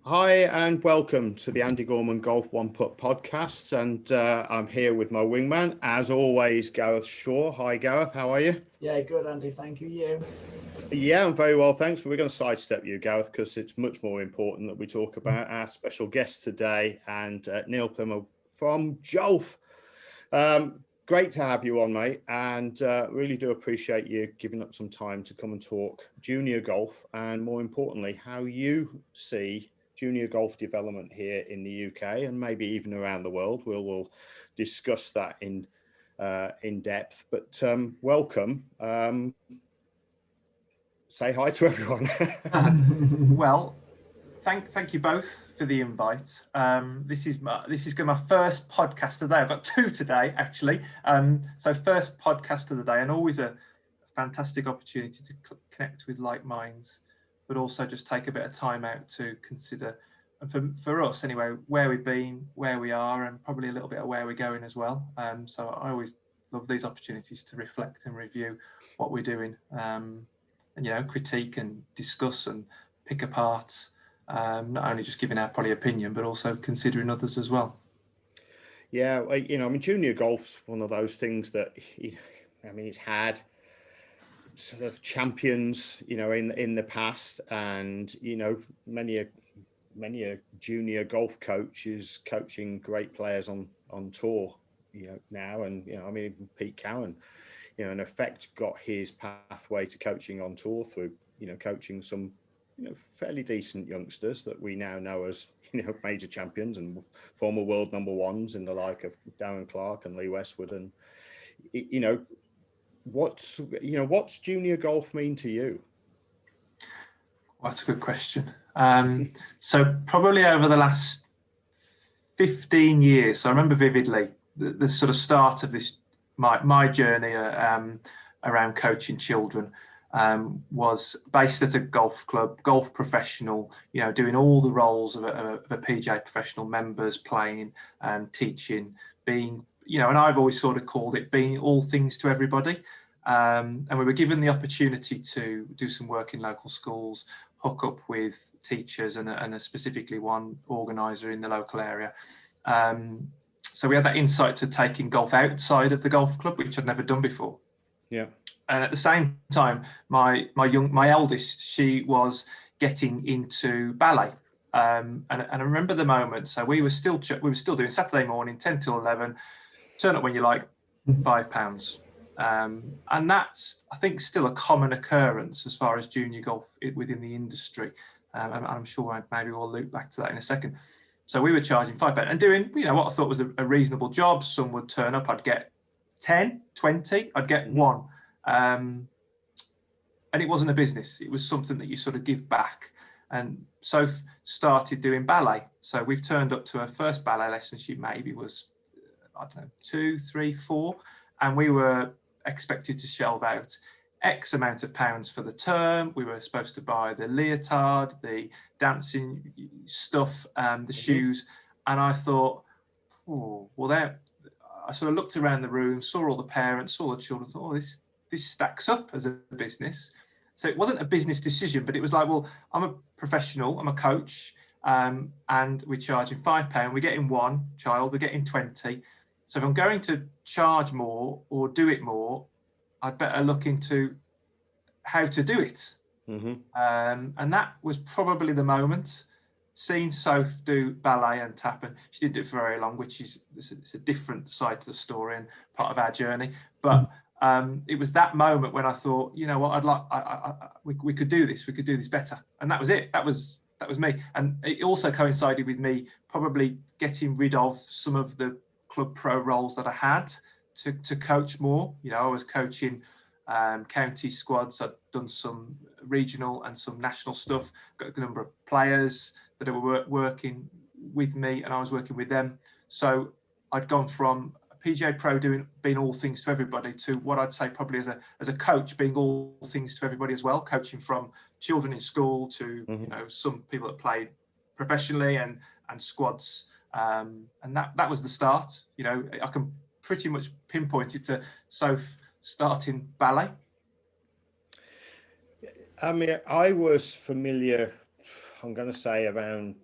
Hi and welcome to the Andy Gorman Golf One Putt podcast, and I'm here with my wingman, as always, Gareth Shaw. Hi Gareth, how are you? Yeah, good Andy, thank you. You? Yeah, I'm very well, thanks. But we're going to sidestep you, Gareth, because it's much more important that we talk about our special guest today, and Neil Plimmer from JOLF. Great to have you on, mate, and really do appreciate you giving up some time to come and talk junior golf, and more importantly, how you see junior golf development here in the UK and maybe even around the world. We'll discuss that in depth. But welcome. Say hi to everyone. Well, thank you both for the invite. This is my first podcast today. I've got two today actually. So first podcast of the day, and always a fantastic opportunity to connect with like minds, but also just take a bit of time out to consider, and for us anyway, where we've been, where we are, and probably a little bit of where we're going as well. So I always love these opportunities to reflect and review what we're doing, and critique and discuss and pick apart, not only just giving our probably opinion, but also considering others as well. Yeah, junior golf's one of those things that, it's had sort of champions, in the past, and many a junior golf coach is coaching great players on tour, now, and Pete Cowan, in effect got his pathway to coaching on tour through coaching some fairly decent youngsters that we now know as major champions and former world number ones, in the like of Darren Clark and Lee Westwood. And what's junior golf mean to you? Well, that's a good question. So probably over the last 15 years, so I remember vividly the sort of start of this, my journey around coaching children was based at a golf club, golf professional, doing all the roles of a PGA professional, members, playing, teaching, being, and I've always sort of called it being all things to everybody. And we were given the opportunity to do some work in local schools, hook up with teachers and specifically one organizer in the local area. So we had that insight to taking golf outside of the golf club, which I'd never done before. Yeah. And at the same time, my eldest, she was getting into ballet. And I remember the moment. So we were still doing Saturday morning, 10 to 11, turn up when you like, £5. And that's, I think, still a common occurrence as far as junior golf within the industry. And I'm sure maybe we'll loop back to that in a second. So we were charging £5 and doing, what I thought was a reasonable job. Some would turn up, I'd get 10, 20, I'd get one. And it wasn't a business. It was something that you sort of give back. And Soph started doing ballet. So we've turned up to her first ballet lesson. She maybe was, 2, 3, 4. And we were expected to shelve out X amount of pounds for the term. We were supposed to buy the leotard, the dancing stuff, the shoes. And I thought, I sort of looked around the room, saw all the parents, saw the children, thought, this stacks up as a business. So it wasn't a business decision, but it was like, well, I'm a professional, I'm a coach, and we're charging £5. We're getting one child, we're getting 20. So if I'm going to charge more or do it more, I'd better look into how to do it. Mm-hmm. And that was probably the moment. Seeing Soph do ballet and tap, and she didn't do it for very long, which is it's a different side to the story and part of our journey. But it was that moment when I thought, we could do this. We could do this better. And that was it. That was me. And it also coincided with me probably getting rid of some of the club pro roles that I had to coach more. I was coaching county squads. I'd done some regional and some national stuff. Got a number of players that were working with me, and I was working with them. So I'd gone from a PGA pro being all things to everybody to what I'd say probably as a coach being all things to everybody as well, coaching from children in school to some people that played professionally and squads. And that was the start. I can pretty much pinpoint it to Soph starting ballet. I was familiar, I'm going to say around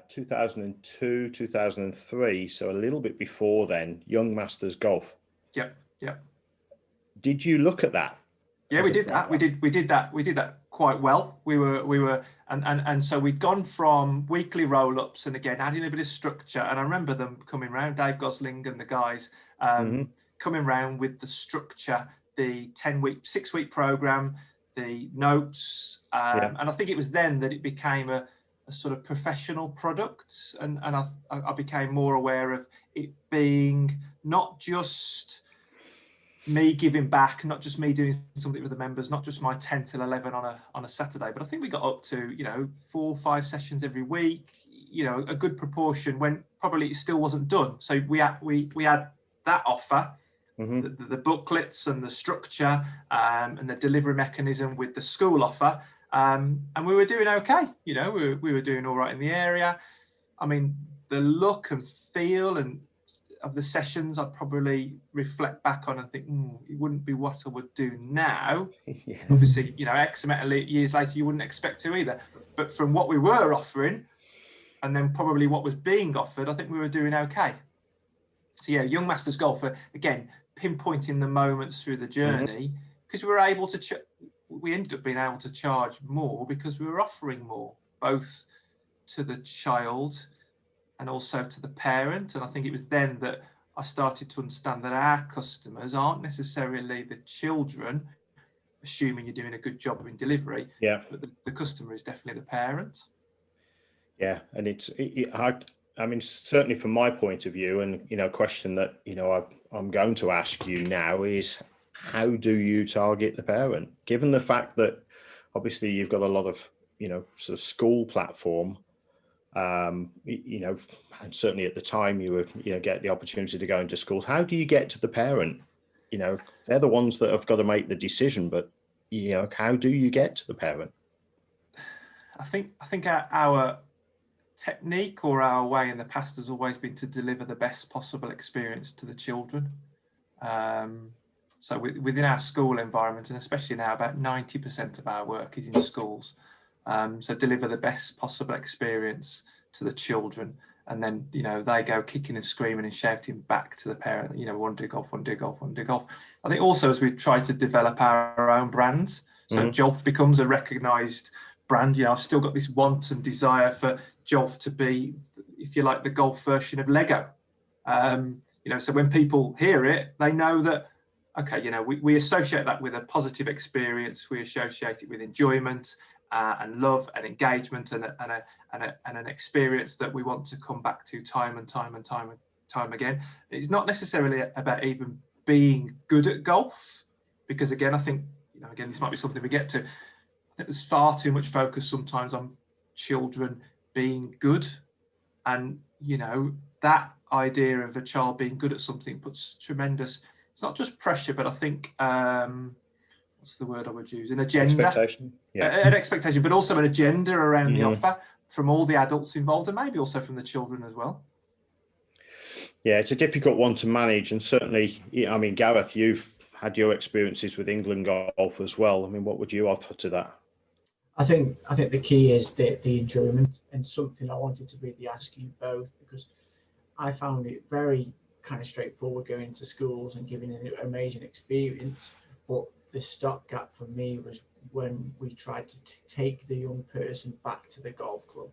2002, 2003, so a little bit before then, Young Masters Golf. Yep, yep. Did you look at that? Yeah, we did that. We did that quite well. We were, and so we'd gone from weekly roll-ups and again adding a bit of structure. And I remember them coming round, Dave Gosling and the guys coming round with the structure, the 10-week, 6-week program, the notes, and I think it was then that it became a sort of professional product, and I became more aware of it being not just me giving back, not just me doing something with the members, not just my 10 till 11 on a Saturday, but I think we got up to 4 or 5 sessions every week, a good proportion when probably it still wasn't done. So we had that offer, the booklets and the structure and the delivery mechanism with the school offer, and we were doing okay. We were doing all right in the area. I mean, the look and feel and of the sessions, I'd probably reflect back on and think, it wouldn't be what I would do now. Obviously, X amount of years later, you wouldn't expect to either. But from what we were offering, and then probably what was being offered, I think we were doing okay. So yeah, Young Masters Golf, again, pinpointing the moments through the journey, because we were able to, we ended up being able to charge more because we were offering more, both to the child and also to the parent. And I think it was then that I started to understand that our customers aren't necessarily the children, assuming you're doing a good job in delivery, but the customer is definitely the parent. Yeah, and I mean, certainly from my point of view, and a question that I'm going to ask you now is, how do you target the parent, given the fact that obviously you've got a lot of sort of school platform, and certainly at the time you were get the opportunity to go into schools. How do you get to the parent? They're the ones that have got to make the decision, but how do you get to the parent? I think our technique or our way in the past has always been to deliver the best possible experience to the children. So within our school environment, and especially now, about 90% of our work is in schools. So deliver the best possible experience to the children, and then they go kicking and screaming and shouting back to the parent, want to do golf, want to do golf, want to do golf. I think also as we try to develop our own brands, so JOLF becomes a recognised brand. I've still got this want and desire for JOLF to be, if you like, the golf version of Lego. So when people hear it, they know that, okay, we associate that with a positive experience. We associate it with enjoyment and love and engagement and an experience that we want to come back to time and time again. It's not necessarily about even being good at golf, because again, I think, again, this might be something we get to. I think there's far too much focus sometimes on children being good, and that idea of a child being good at something puts tremendous, it's not just pressure, but I think what's the word I would use? An agenda. Expectation. An expectation, but also an agenda around the offer from all the adults involved, and maybe also from the children as well. Yeah, it's a difficult one to manage, and certainly, I mean, Gareth, you've had your experiences with England Golf as well. I mean, what would you offer to that? I think the key is the enjoyment, and something I wanted to really ask you both, because I found it very kind of straightforward going to schools and giving an amazing experience, but the stopgap for me was when we tried to take the young person back to the golf club.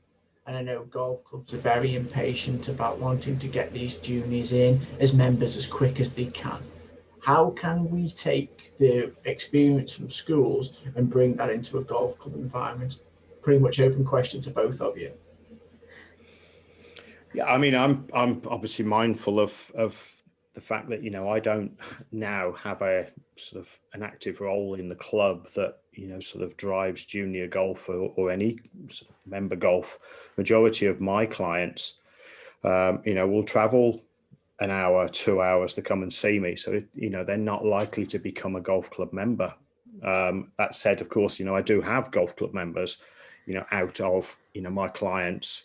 And I know golf clubs are very impatient about wanting to get these juniors in as members as quick as they can. How can we take the experience from schools and bring that into a golf club environment? Pretty much open question to both of you. Yeah, I mean, I'm obviously mindful of the fact that I don't now have a sort of an active role in the club that sort of drives junior golf or any sort of member golf. Majority of my clients, will travel an hour, 2 hours to come and see me. So they're not likely to become a golf club member. That said, of course, I do have golf club members, out of my clients.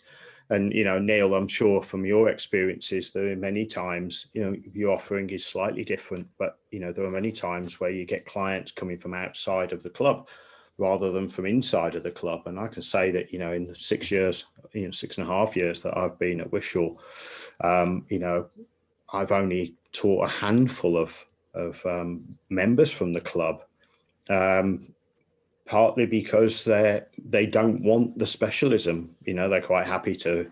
And, Neil, I'm sure from your experiences, there are many times, your offering is slightly different, but, there are many times where you get clients coming from outside of the club rather than from inside of the club. And I can say that, you know, in the 6 years, you know, 6.5 years that I've been at Wishaw, you know, I've only taught a handful of members from the club, partly because they don't want the specialism. You know, they're quite happy to,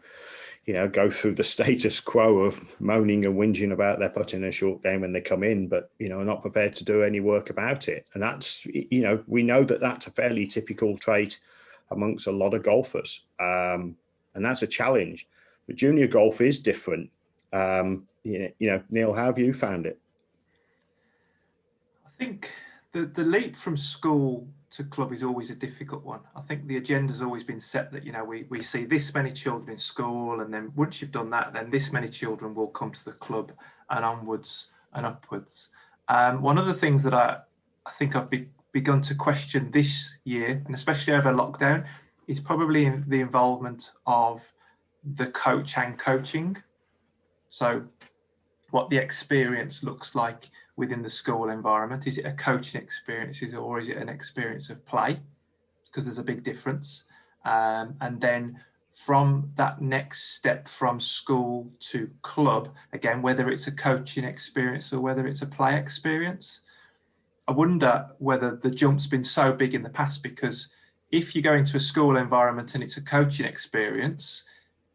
you know, go through the status quo of moaning and whinging about their putting a short game when they come in, but, you know, are not prepared to do any work about it. And that's, you know, we know that that's a fairly typical trait amongst a lot of golfers. And that's a challenge. But junior golf is different. You know, Neil, how have you found it? I think the leap from school to club is always a difficult one. I think the agenda's always been set that, you know, we see this many children in school, and then once you've done that, then this many children will come to the club, and onwards and upwards. One of the things that I think I've begun to question this year, and especially over lockdown, is probably in the involvement of the coach and coaching. So what the experience looks like within the school environment. Is it a coaching experience, or is it an experience of play? Because there's a big difference. And then from that next step from school to club, again, whether it's a coaching experience or whether it's a play experience, I wonder whether the jump's been so big in the past, because if you go into a school environment and it's a coaching experience,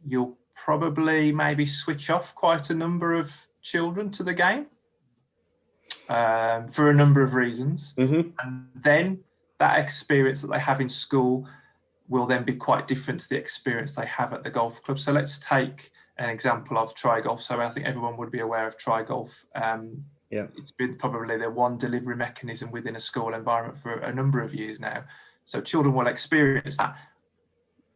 you'll probably maybe switch off quite a number of children to the game for a number of reasons. Mm-hmm. And then that experience that they have in school will then be quite different to the experience they have at the golf club. So let's take an example of Try Golf. So I think everyone would be aware of Try Golf. Yeah, it's been probably the one delivery mechanism within a school environment for a number of years now. So children will experience that.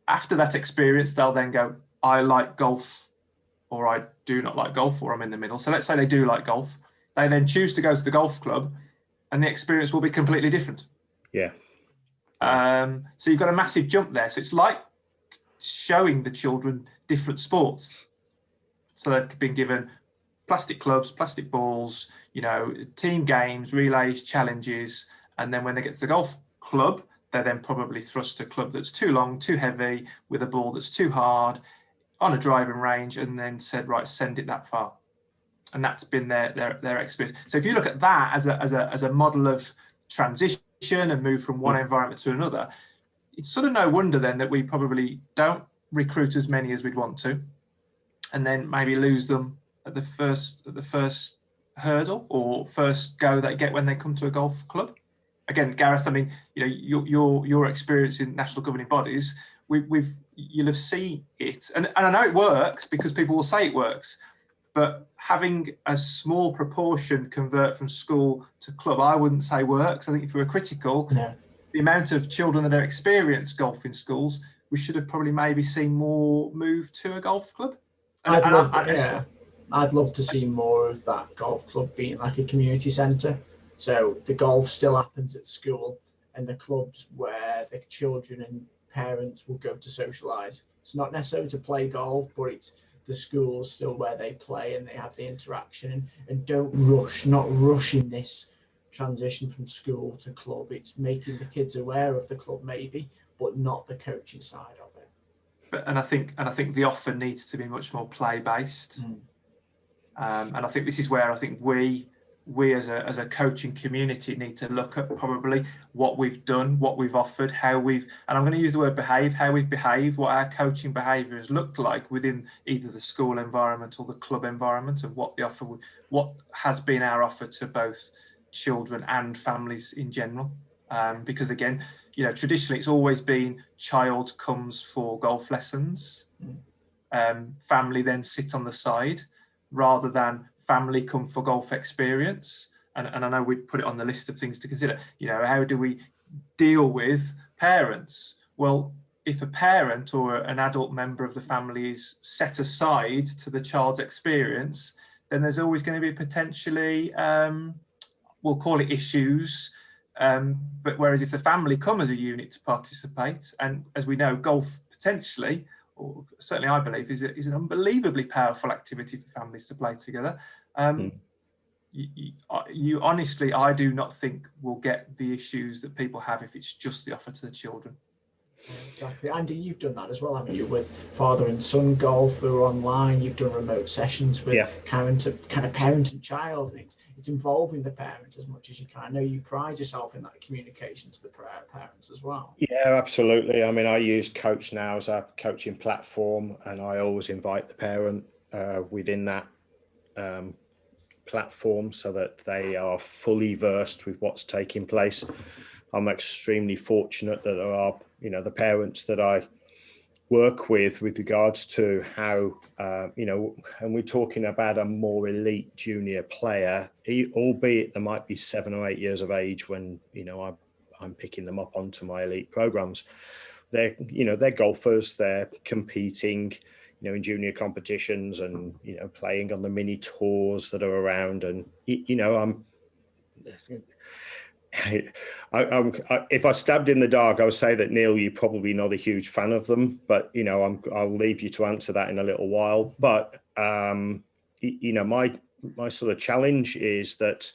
After that experience, they'll then go, I like golf, or I do not like golf, or I'm in the middle. So let's say they do like golf. They then choose to go to the golf club, and the experience will be completely different. Yeah. So you've got a massive jump there. So it's like showing the children different sports. So they've been given plastic clubs, plastic balls, you know, team games, relays, challenges. And then when they get to the golf club, they're then probably thrust a club that's too long, too heavy, with a ball that's too hard, on a driving range, and then said, right, send it that far. And that's been their experience. So if you look at that as a model of transition and move from one environment to another, it's sort of no wonder then that we probably don't recruit as many as we'd want to, and then maybe lose them at the first hurdle or first go they get when they come to a golf club. Again, Gareth, I mean, you know, your experience in national governing bodies, you'll have seen it, and I know it works because people will say it works. But having a small proportion convert from school to club, I wouldn't say works. I think if we were critical, the amount of children that have experienced golf in schools, we should have probably maybe seen more move to a golf club. I'd love to see more of that golf club being like a community centre. So the golf still happens at school, and the clubs where the children and parents will go to socialise. It's not necessarily to play golf, but it's the school's still where they play and they have the interaction, and don't rush, not rushing this transition from school to club. It's making the kids aware of the club maybe, but not the coaching side of it. And I think the offer needs to be much more play based. And I think this is where I think we as a coaching community need to look at probably what we've done, what we've offered, how we've, and I'm going to use the word behave, how we've behaved, what our coaching behaviour has looked like within either the school environment or the club environment, and what has been our offer to both children and families in general. Because again, you know, traditionally it's always been child comes for golf lessons, family then sit on the side, rather than family come for golf experience. And I know we put it on the list of things to consider. You know, how do we deal with parents? Well, if a parent or an adult member of the family is set aside to the child's experience, then there's always going to be potentially, we'll call it issues. But whereas if the family come as a unit to participate, and as we know, golf potentially, or certainly I believe, is an unbelievably powerful activity for families to play together. you honestly, I do not think will get the issues that people have if it's just the offer to the children. Exactly. Andy, you've done that as well, haven't you, with father and son golf who are online. You've done remote sessions with kind of parent and child. It's involving the parent as much as you can. I know you pride yourself in that communication to the parents as well. Yeah, absolutely. I mean, I use Coach now as a coaching platform, and I always invite the parent within that platform so that they are fully versed with what's taking place. I'm extremely fortunate that there are, the parents that I work with regards to how, and we're talking about a more elite junior player, albeit they might be 7 or 8 years of age when, I'm picking them up onto my elite programs. They're golfers, they're competing, in junior competitions and, playing on the mini tours that are around. And, if I stabbed in the dark, I would say that, Neil, you're probably not a huge fan of them, but, I'll leave you to answer that in a little while. But, my sort of challenge is that,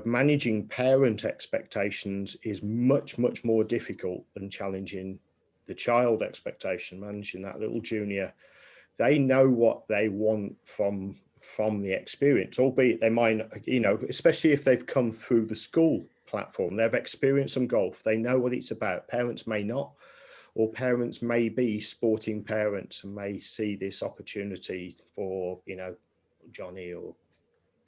managing parent expectations is much, much more difficult than challenging the child expectation, managing that little junior. They know what they want from the experience, albeit they might, especially if they've come through the school platform, they've experienced some golf, they know what it's about. Parents may not, or parents may be sporting parents and may see this opportunity for, Johnny or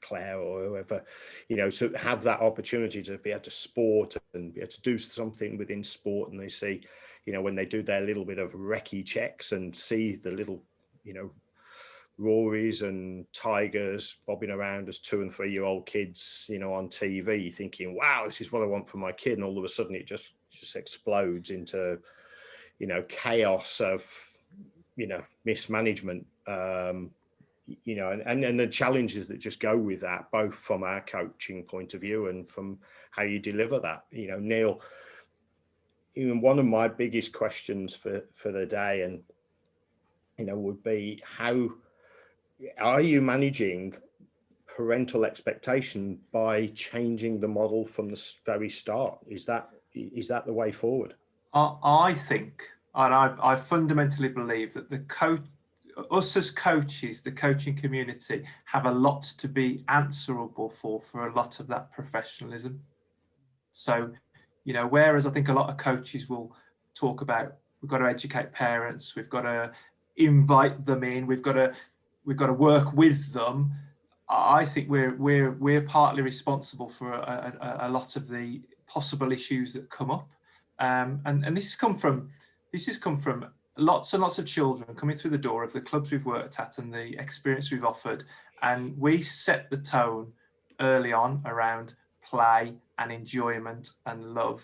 Claire or whoever, to have that opportunity to be able to sport and be able to do something within sport. And they see, when they do their little bit of recce checks and see the little, Rorys and Tigers bobbing around as 2 and 3 year old kids, on TV, thinking, wow, this is what I want for my kid. And all of a sudden it just explodes into, chaos of, mismanagement, and the challenges that just go with that, both from our coaching point of view and from how you deliver that. Neil, even one of my biggest questions for the day and, would be, how are you managing parental expectation by changing the model from the very start? Is that the way forward? I think, and I fundamentally believe that us as coaches, the coaching community, have a lot to be answerable for a lot of that professionalism. So, whereas I think a lot of coaches will talk about, we've got to educate parents, we've got to invite them in, we've got to work with them. I think we're partly responsible for a lot of the possible issues that come up, and this has come from lots and lots of children coming through the door of the clubs we've worked at and the experience we've offered, and we set the tone early on around play and enjoyment and love.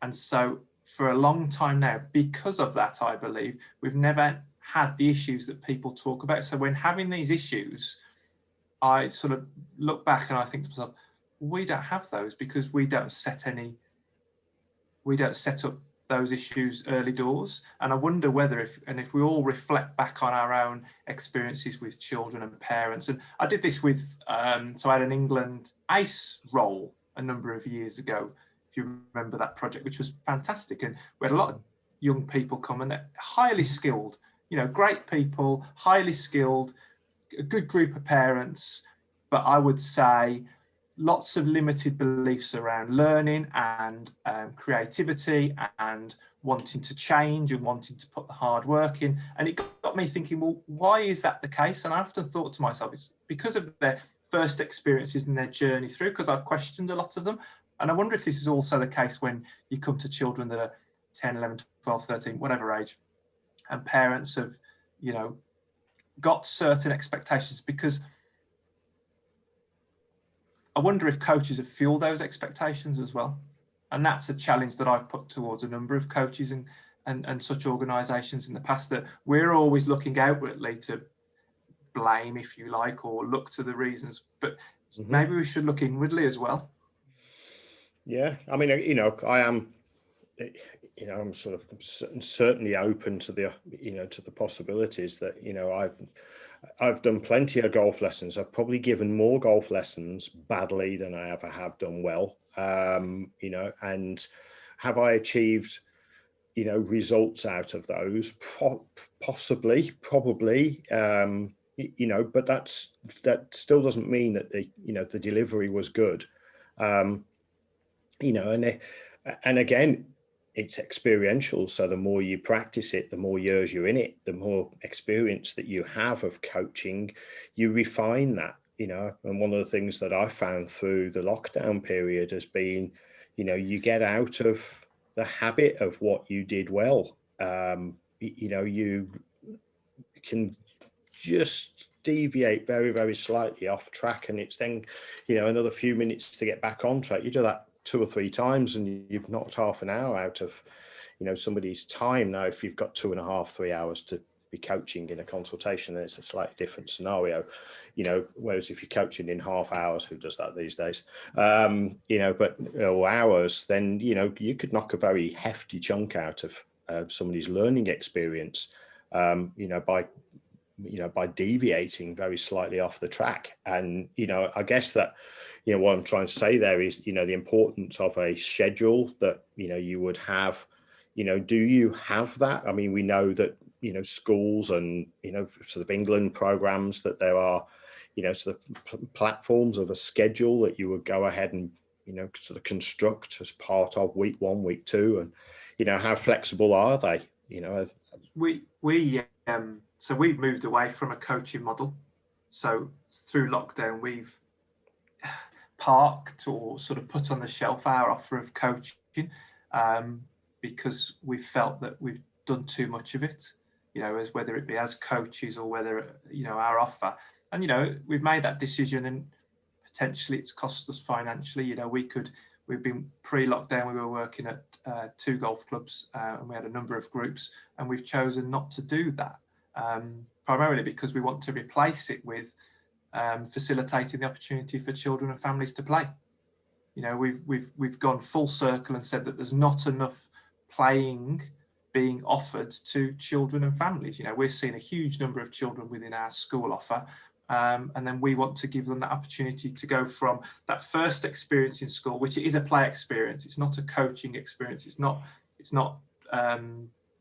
And so for a long time now, because of that, I believe we've never had the issues that people talk about. So when having these issues, I sort of look back and I think to myself, we don't have those because we don't set up those issues early doors. And I wonder whether if we all reflect back on our own experiences with children and parents, and I did this with, so I had an England ACE role a number of years ago, if you remember that project, which was fantastic. And we had a lot of young people come and they're highly skilled, great people, highly skilled, a good group of parents, but I would say lots of limited beliefs around learning and creativity and wanting to change and wanting to put the hard work in. And it got me thinking, well, why is that the case? And I often thought to myself, it's because of their first experiences and their journey through, because I've questioned a lot of them. And I wonder if this is also the case when you come to children that are 10, 11, 12, 13, whatever age, and parents have, got certain expectations, because I wonder if coaches have fueled those expectations as well. And that's a challenge that I've put towards a number of coaches and such organisations in the past, that we're always looking outwardly to blame, if you like, or look to the reasons, but maybe we should look inwardly as well. Yeah, I mean, I am, I'm sort of certainly open to the, to the possibilities that, I've done plenty of golf lessons. I've probably given more golf lessons badly than I ever have done well. You know, and have I achieved, you know, results out of those? Possibly, probably. You know, but that still doesn't mean that the, you know, the delivery was good. You know, and again, it's experiential. So the more you practice it, the more years you're in it, the more experience that you have of coaching, you refine that, you know. And one of the things that I found through the lockdown period has been, you know, you get out of the habit of what you did well. You know, you can just deviate very, very slightly off track, and it's then, you know, another few minutes to get back on track. You do that 2 or 3 times and you've knocked half an hour out of, you know, somebody's time. Now, if you've got 2.5, 3 hours to be coaching in a consultation, then it's a slightly different scenario, you know, whereas if you're coaching in half hours, who does that these days, you know, but hours, then, you know, you could knock a very hefty chunk out of somebody's learning experience, you know, by deviating very slightly off the track. And, you know, I guess that, you know, what I'm trying to say there is, you know, the importance of a schedule that, you know, you would have. You know, do you have that? I mean, we know that, you know, schools and, you know, sort of England programs, that there are, you know, sort of platforms of a schedule that you would go ahead and, you know, sort of construct as part of week 1, week 2, and, you know, how flexible are they? You know, so we've moved away from a coaching model. So through lockdown, we've parked or sort of put on the shelf our offer of coaching, because we've felt that we've done too much of it, you know, as whether it be as coaches or whether, you know, our offer. And, you know, we've made that decision and potentially it's cost us financially. You know, we've been pre-lockdown, we were working at 2 golf clubs, and we had a number of groups, and we've chosen not to do that, primarily because we want to replace it with facilitating the opportunity for children and families to play. You know, we've gone full circle and said that there's not enough playing being offered to children and families. You know, we're seeing a huge number of children within our school offer, and then we want to give them that opportunity to go from that first experience in school, which is a play experience. It's not a coaching experience. It's not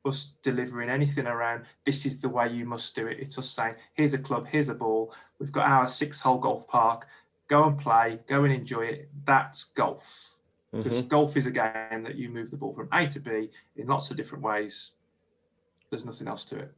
us delivering anything around this is the way you must do it. It's us saying, here's a club, here's a ball, we've got our 6-hole golf park, go and play, go and enjoy it. That's golf. Because golf is a game that you move the ball from A to B in lots of different ways. There's nothing else to it.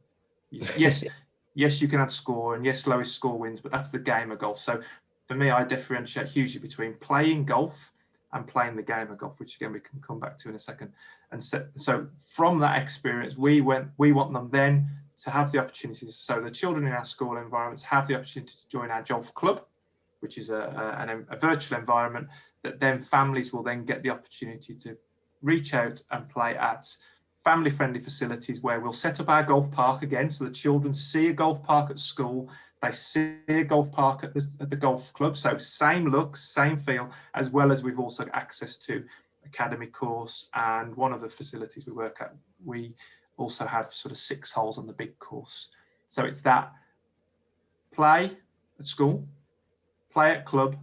Yes, you can add score, and yes, lowest score wins, but that's the game of golf. So for me, I differentiate hugely between playing golf and playing the game of golf, which again we can come back to in a second. And so from that experience, we want them then to have the opportunities. So the children in our school environments have the opportunity to join our JOLF club, which is a virtual environment that then families will then get the opportunity to reach out and play at family-friendly facilities where we'll set up our golf park again, so the children see a golf park at school, they see a golf park at the golf club, so same look, same feel, as well as we've also got access to academy course, and one of the facilities we work at, we also have sort of 6 holes on the big course. So it's that play at school, play at club,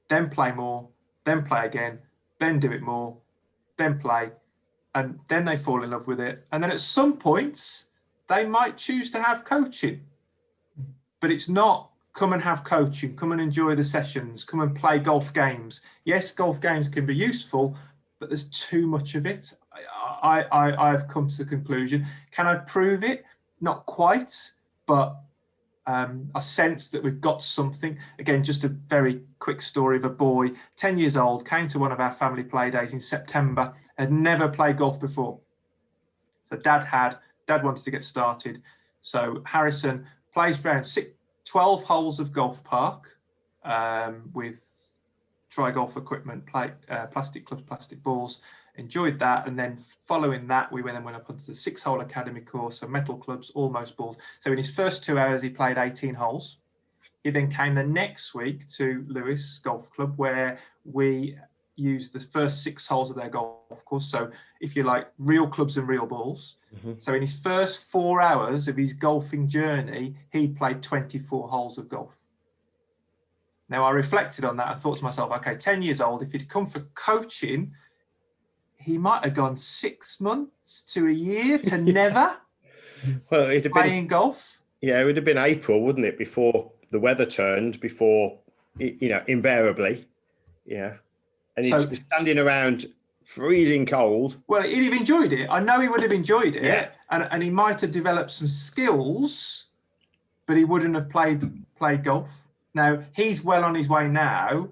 then play more, then play again, then do it more, then play, and then they fall in love with it. And then at some points, they might choose to have coaching, but it's not come and have coaching, come and enjoy the sessions, come and play golf games. Yes, golf games can be useful, but there's too much of it. I've come to the conclusion. Can I prove it? Not quite, but I sense that we've got something. Again, just a very quick story of a boy, 10 years old, came to one of our family play days in September, had never played golf before. So dad wanted to get started. So Harrison plays around 12 holes of golf park with tri-golf equipment, plastic clubs, plastic balls, enjoyed that. And then following that, we went up onto the 6-hole academy course, so metal clubs, almost balls. So in his first 2 hours, he played 18 holes. He then came the next week to Lewis Golf Club, where we use the first 6 holes of their golf course. So if you like, real clubs and real balls. So in his first 4 hours of his golfing journey, he played 24 holes of golf. Now I reflected on that and thought to myself, okay, 10 years old, if he'd come for coaching, he might have gone 6 months to a year to never Well, it'd have playing golf. Yeah, it would have been April, wouldn't it, before the weather turned, before, you know, invariably, yeah. And he'd be standing around freezing cold. Well, he'd have enjoyed it. I know he would have enjoyed it. Yeah. And he might have developed some skills, but he wouldn't have played golf. Now, he's well on his way now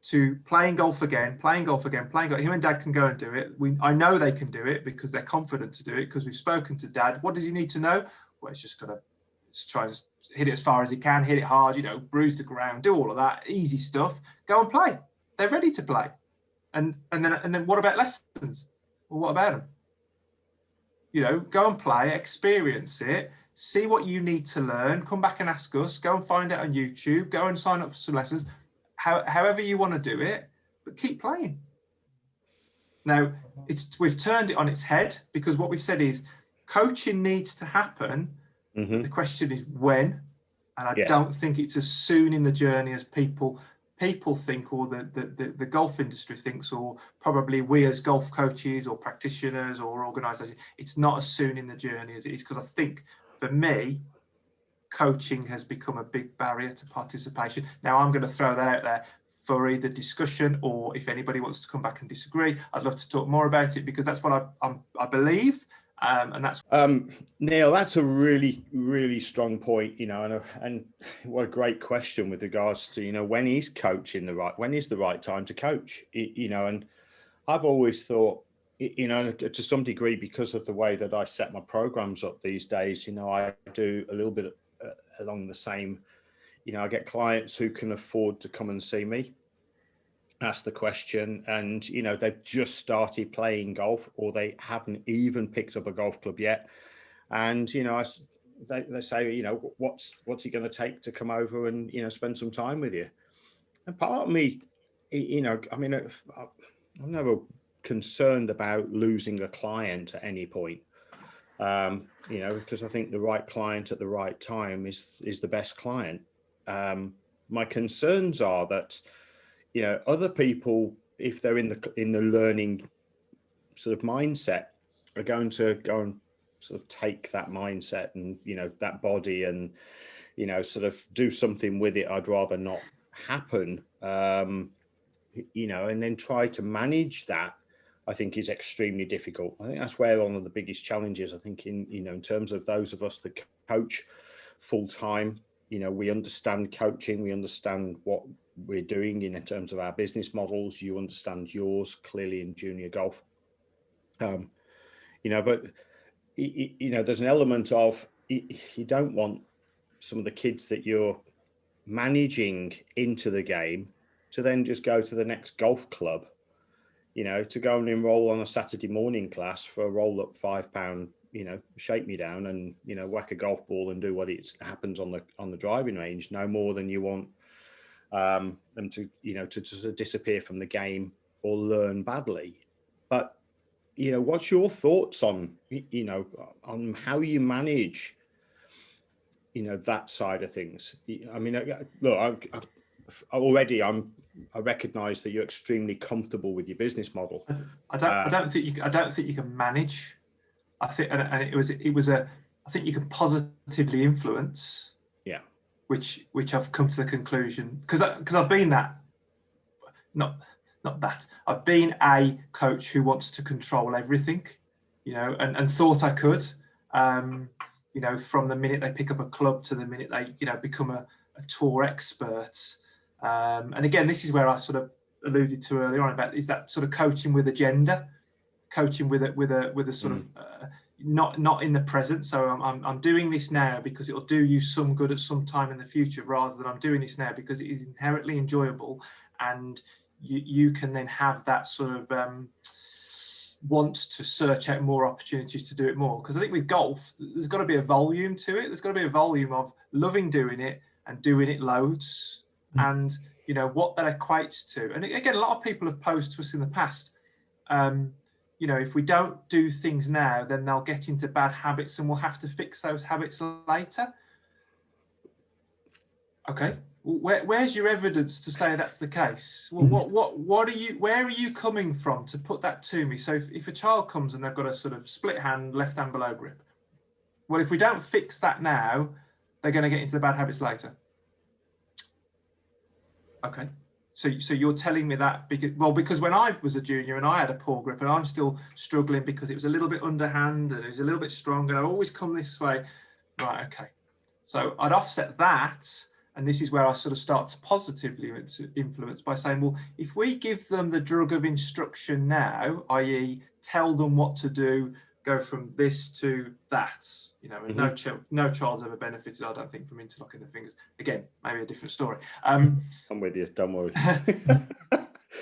to playing golf again, playing golf. Him and Dad can go and do it. I know they can do it because they're confident to do it because we've spoken to Dad. What does he need to know? Well, he's just got to try to hit it as far as he can, hit it hard, you know, bruise the ground, do all of that easy stuff. Go and play. They're ready to play. And then what about lessons? Well, what about them? You know, go and play, experience it, see what you need to learn, come back and ask us, go and find it on YouTube, go and sign up for some lessons, however you want to do it, but keep playing. Now, we've turned it on its head because what we've said is coaching needs to happen. The question is when, and I don't think it's as soon in the journey as people think, or the golf industry thinks, or probably we as golf coaches or practitioners or organisations. It's not as soon in the journey as it is, because I think for me, coaching has become a big barrier to participation. Now, I'm going to throw that out there for either discussion, or if anybody wants to come back and disagree, I'd love to talk more about it, because that's what I believe. And that's Neil, that's a really, really strong point, you know, and what a great question with regards to, you know, when is the right time to coach, you know. And I've always thought, you know, to some degree, because of the way that I set my programs up these days, you know, I do a little bit along the same, you know, I get clients who can afford to come and see me, ask the question, and, you know, they've just started playing golf, or they haven't even picked up a golf club yet. And, you know, they say, you know, what's it going to take to come over and, you know, spend some time with you? And part of me, you know, I mean, I'm never concerned about losing a client at any point, you know, because I think the right client at the right time is the best client. My concerns are that, you know, other people, if they're in the learning sort of mindset, are going to go and sort of take that mindset and, you know, that body and, you know, sort of do something with it I'd rather not happen, you know, and then try to manage that, I think, is extremely difficult. I think that's where one of the biggest challenges, I think, in terms of those of us that coach full time, you know, we understand coaching, we understand what we're doing in terms of our business models. You understand yours clearly in junior golf, you know, but you know, there's an element of, you don't want some of the kids that you're managing into the game to then just go to the next golf club, you know, to go and enroll on a Saturday morning class for a roll up £5, you know, shake me down and, you know, whack a golf ball and do what happens on the driving range, no more than you want them to, you know, to sort of disappear from the game or learn badly. But, you know, what's your thoughts on, you know, on how you manage, you know, that side of things? I mean, look, I recognise that you're extremely comfortable with your business model. I don't think you can manage. I think, and I think you can positively influence. Yeah. Which I've come to the conclusion, because I've been that, not that, I've been a coach who wants to control everything, you know, and thought I could, you know, from the minute they pick up a club to the minute they, you know, become a tour expert. And again, this is where I sort of alluded to earlier on about, is that sort of coaching with agenda, coaching with a sort of not in the present. So I'm doing this now because it'll do you some good at some time in the future, rather than I'm doing this now because it is inherently enjoyable, and you can then have that sort of want to search out more opportunities to do it more. Because I think with golf, there's got to be a volume to it. There's got to be a volume of loving doing it and doing it loads. and you know what that equates to. And again, a lot of people have posed to us in the past, you know, if we don't do things now, then they'll get into bad habits and we'll have to fix those habits later. Okay, where's your evidence to say that's the case? Well, where are you coming from to put that to me? So if a child comes and they've got a sort of split hand, left hand below grip, well, if we don't fix that now, they're going to get into the bad habits later. Okay, so you're telling me that because when I was a junior and I had a poor grip and I'm still struggling because it was a little bit underhand and it was a little bit strong and I always come this way, right? Okay, so I'd offset that, and this is where I sort of start to positively influence by saying, well, if we give them the drug of instruction now, i.e., tell them what to do, go from this to that, you know, and no child's ever benefited, I don't think, from interlocking the fingers. Again, maybe a different story. I'm with you, don't worry.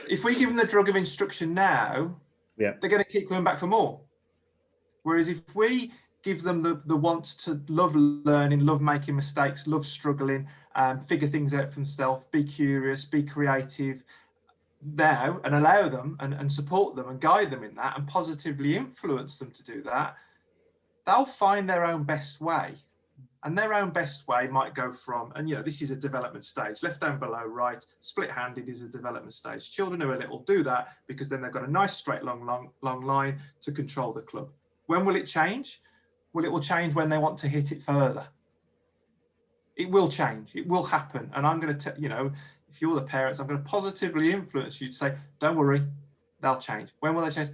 If we give them the drug of instruction now, they're going to keep coming back for more. Whereas if we give them the wants to love learning, love making mistakes, love struggling, figure things out for themselves, be curious, be creative now, and allow them and support them and guide them in that and positively influence them to do that, they'll find their own best way. And their own best way might go from, and you know, this is a development stage, left hand below right, split-handed is a development stage. Children who are little do that because then they've got a nice straight long line to control the club. When will it change? Well, it will change when they want to hit it further. It will change, it will happen. And I'm going to, you know, if you're the parents, I'm going to positively influence you to say, don't worry, they'll change. When will they change?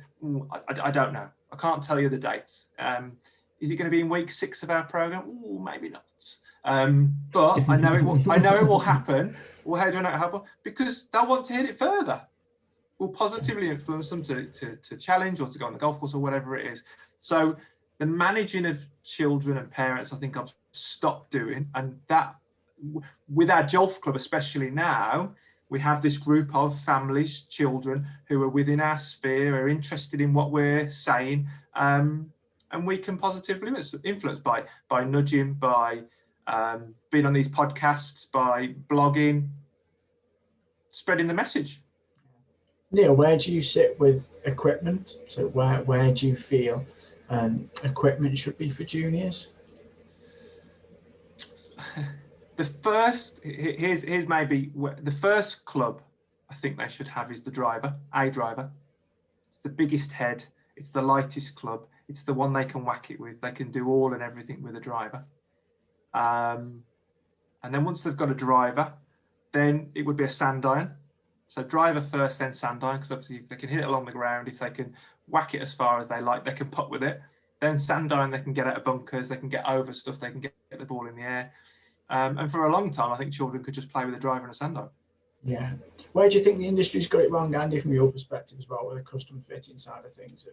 I don't know. I can't tell you the dates. Is it going to be in week 6 of our program? Ooh, maybe not. But I know it will. I know it will happen. Well, how do I know it will happen? Because they'll want to hit it further. We'll positively influence them to challenge or to go on the golf course or whatever it is. So the managing of children and parents, I think I've stopped doing, and that with our JOLF club, especially now, we have this group of families, children who are within our sphere, are interested in what we're saying, and we can positively influence by nudging, by being on these podcasts, by blogging, spreading the message. Neil, where do you sit with equipment? So where do you feel equipment should be for juniors? The first, here's maybe the first club I think they should have is the driver, a driver. It's the biggest head, it's the lightest club, it's the one they can whack it with. They can do all and everything with a driver. And then once they've got a driver, then it would be a sand iron. So driver first, then sand iron, because obviously if they can hit it along the ground, if they can whack it as far as they like, they can putt with it. Then sand iron, they can get out of bunkers, they can get over stuff, they can get the ball in the air. And for a long time, I think children could just play with a driver and a sand iron. Yeah. Where do you think the industry's got it wrong, Andy, from your perspective as well, with the custom fitting side of things?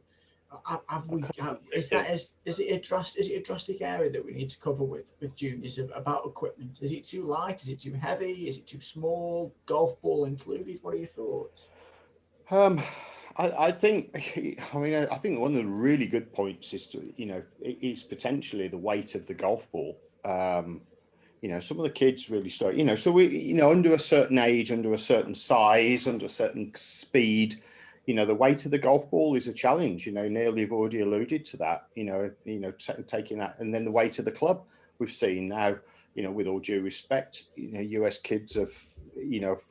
Is it a drastic area that we need to cover with juniors about equipment? Is it too light? Is it too heavy? Is it too small? Golf ball included? What are your thoughts? I think one of the really good points is it's potentially the weight of the golf ball. Some of the kids really start, so we, under a certain age, under a certain size, under a certain speed, the weight of the golf ball is a challenge. Neil, you've already alluded to that, taking that, and then the weight of the club we've seen now, with all due respect, US kids have,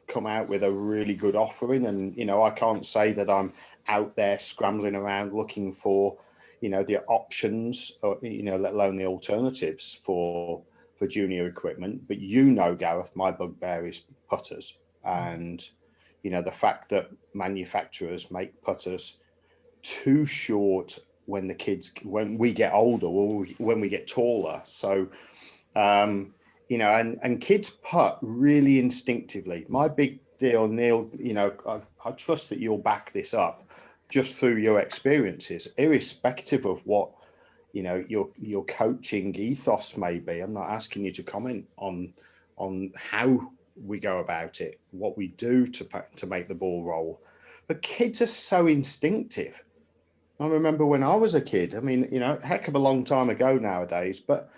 come out with a really good offering. And, I can't say that I'm out there scrambling around looking for, the options or, let alone the alternatives for junior equipment. But, Gareth, my bugbear is putters. And, the fact that manufacturers make putters too short when we get older or when we get taller. So, and kids putt really instinctively. My big deal, Neil, I trust that you'll back this up just through your experiences, irrespective of what, your coaching ethos may be. I'm not asking you to comment on how we go about it, what we do to make the ball roll. But kids are so instinctive. I remember when I was a kid, a heck of a long time ago nowadays, but,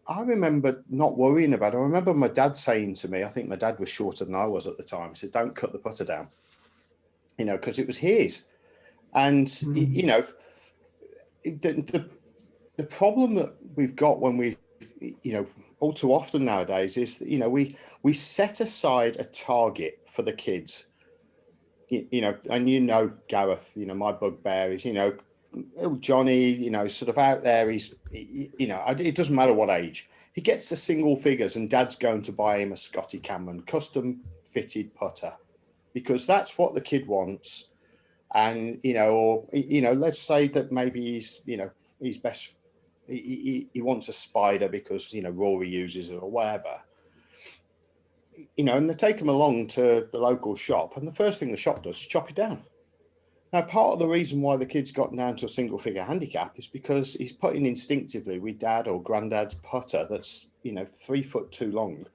I remember not worrying about it. I remember my dad saying to me, I think my dad was shorter than I was at the time. He said, "Don't cut the putter down," because it was his. And, the problem that we've got when we, all too often nowadays is that, we set aside a target for the kids, and Gareth, my bugbear is, Johnny, sort of out there, it doesn't matter what age, he gets to single figures and dad's going to buy him a Scotty Cameron custom fitted putter because that's what the kid wants. And, let's say that maybe he's best, he wants a Spider because, Rory uses it or whatever, and they take him along to the local shop. And the first thing the shop does is chop it down. Now, part of the reason why the kid's gotten down to a single figure handicap is because he's putting instinctively with dad or granddad's putter that's, 3 foot too long,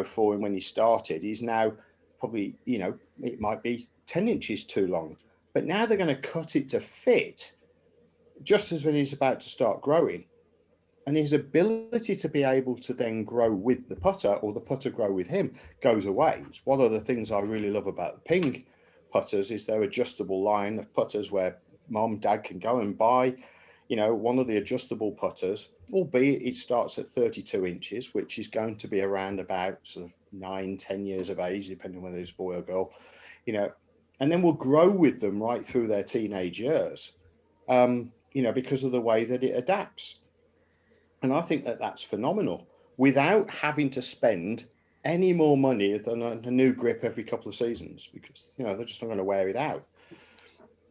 for him when he started. He's now probably, it might be 10 inches too long. But now they're going to cut it to fit just as when he's about to start growing. And his ability to be able to then grow with the putter or the putter grow with him goes away. It's one of the things I really love about the Ping putters is their adjustable line of putters where mom, dad can go and buy, one of the adjustable putters, albeit it starts at 32 inches, which is going to be around about sort of 9-10 years of age, depending on whether it's boy or girl, and then we'll grow with them right through their teenage years, because of the way that it adapts. And I think that that's phenomenal without having to spend any more money than a new grip every couple of seasons because, they're just not going to wear it out.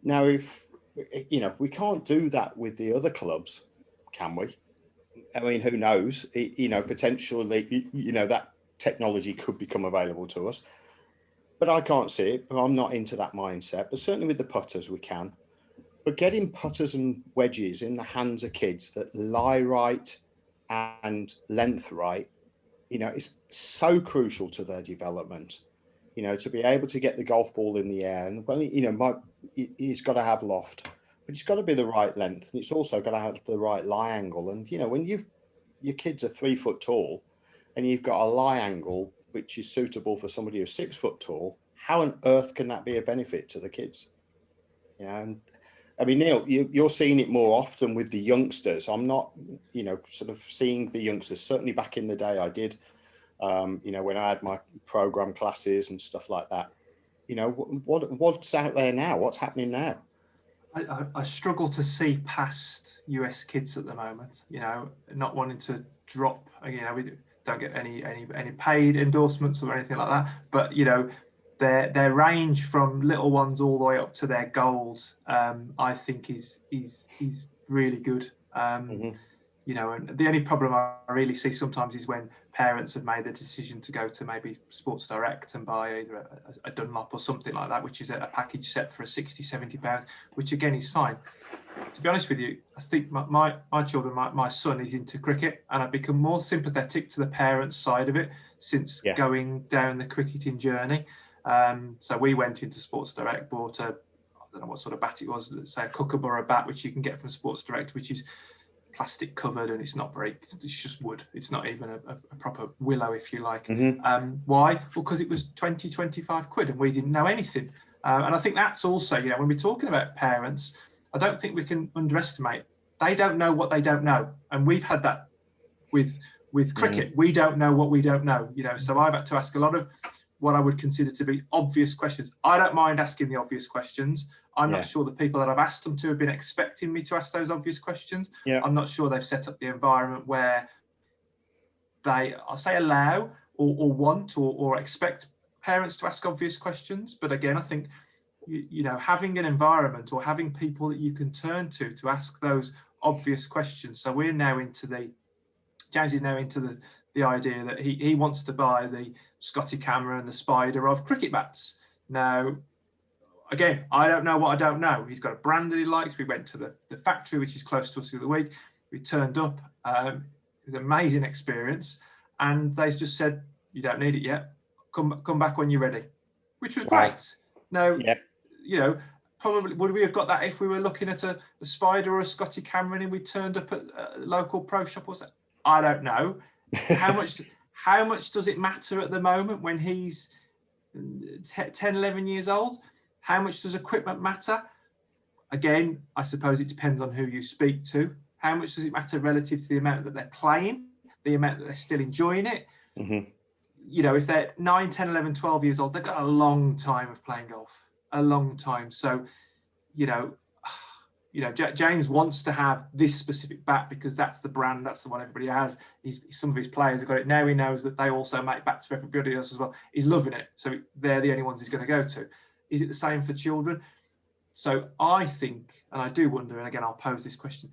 Now, if, we can't do that with the other clubs, can we? I mean, who knows? Potentially, that technology could become available to us. But I can't see it, but I'm not into that mindset. But certainly with the putters, we can. But getting putters and wedges in the hands of kids that lie right and length right, is so crucial to their development. To be able to get the golf ball in the air, and he's got to have loft, but it's got to be the right length, and it's also got to have the right lie angle. And when your kids are 3 foot tall, and you've got a lie angle which is suitable for somebody who's 6 foot tall, how on earth can that be a benefit to the kids? And I mean, Neil, you're seeing it more often with the youngsters. I'm not, sort of seeing the youngsters. Certainly back in the day, I did, when I had my program classes and stuff like that. What's out there now? What's happening now? I struggle to see past US kids at the moment. Not wanting to drop. We don't get any paid endorsements or anything like that. But their range from little ones all the way up to their goals, I think is really good. And the only problem I really see sometimes is when parents have made the decision to go to maybe Sports Direct and buy either a Dunlop or something like that, which is a package set for £60-70, which again is fine. To be honest with you, I think my children, my son is into cricket, and I've become more sympathetic to the parents' side of it since going down the cricketing journey. So we went into Sports Direct, bought I don't know what sort of bat it was, let's say a Kookaburra bat, which you can get from Sports Direct, which is plastic covered, and it's just wood. It's not even a proper willow, if you like. Why? Well, because it was 20-25 quid and we didn't know anything. And I think that's also, when we're talking about parents, I don't think we can underestimate, they don't know what they don't know. And we've had that with cricket. We don't know what we don't know, so I've had to ask a lot of what I would consider to be obvious questions. I don't mind asking the obvious questions. I'm not sure the people that I've asked them to have been expecting me to ask those obvious questions. I'm not sure they've set up the environment where they, I'll say, allow or want or expect parents to ask obvious questions. But again, I think, having an environment or having people that you can turn to ask those obvious questions. So we're now James is now into the idea that he wants to buy the Scotty Cameron, the Spider of cricket bats. Now, again, I don't know what I don't know. He's got a brand that he likes. We went to the factory, which is close to us the other week. We turned up. It was an amazing experience. And they just said, you don't need it yet. Come back when you're ready, which was great. Now, probably would we have got that if we were looking at a Spider or a Scotty Cameron and we turned up at a local pro shop or something? I don't know. How much does it matter at the moment when he's 10, 11 years old? How much does equipment matter? Again, I suppose it depends on who you speak to. How much does it matter relative to the amount that they're playing, the amount that they're still enjoying it? Mm-hmm. You know, if they're 9, 10, 11, 12 years old, they've got a long time of playing golf, a long time. So, you know, James wants to have this specific bat because that's the brand, that's the one everybody has. Some of his players have got it now. He knows that they also make bats for everybody else as well. He's loving it. So they're the only ones he's going to go to. Is it the same for children? So I think, and I do wonder, and again, I'll pose this question,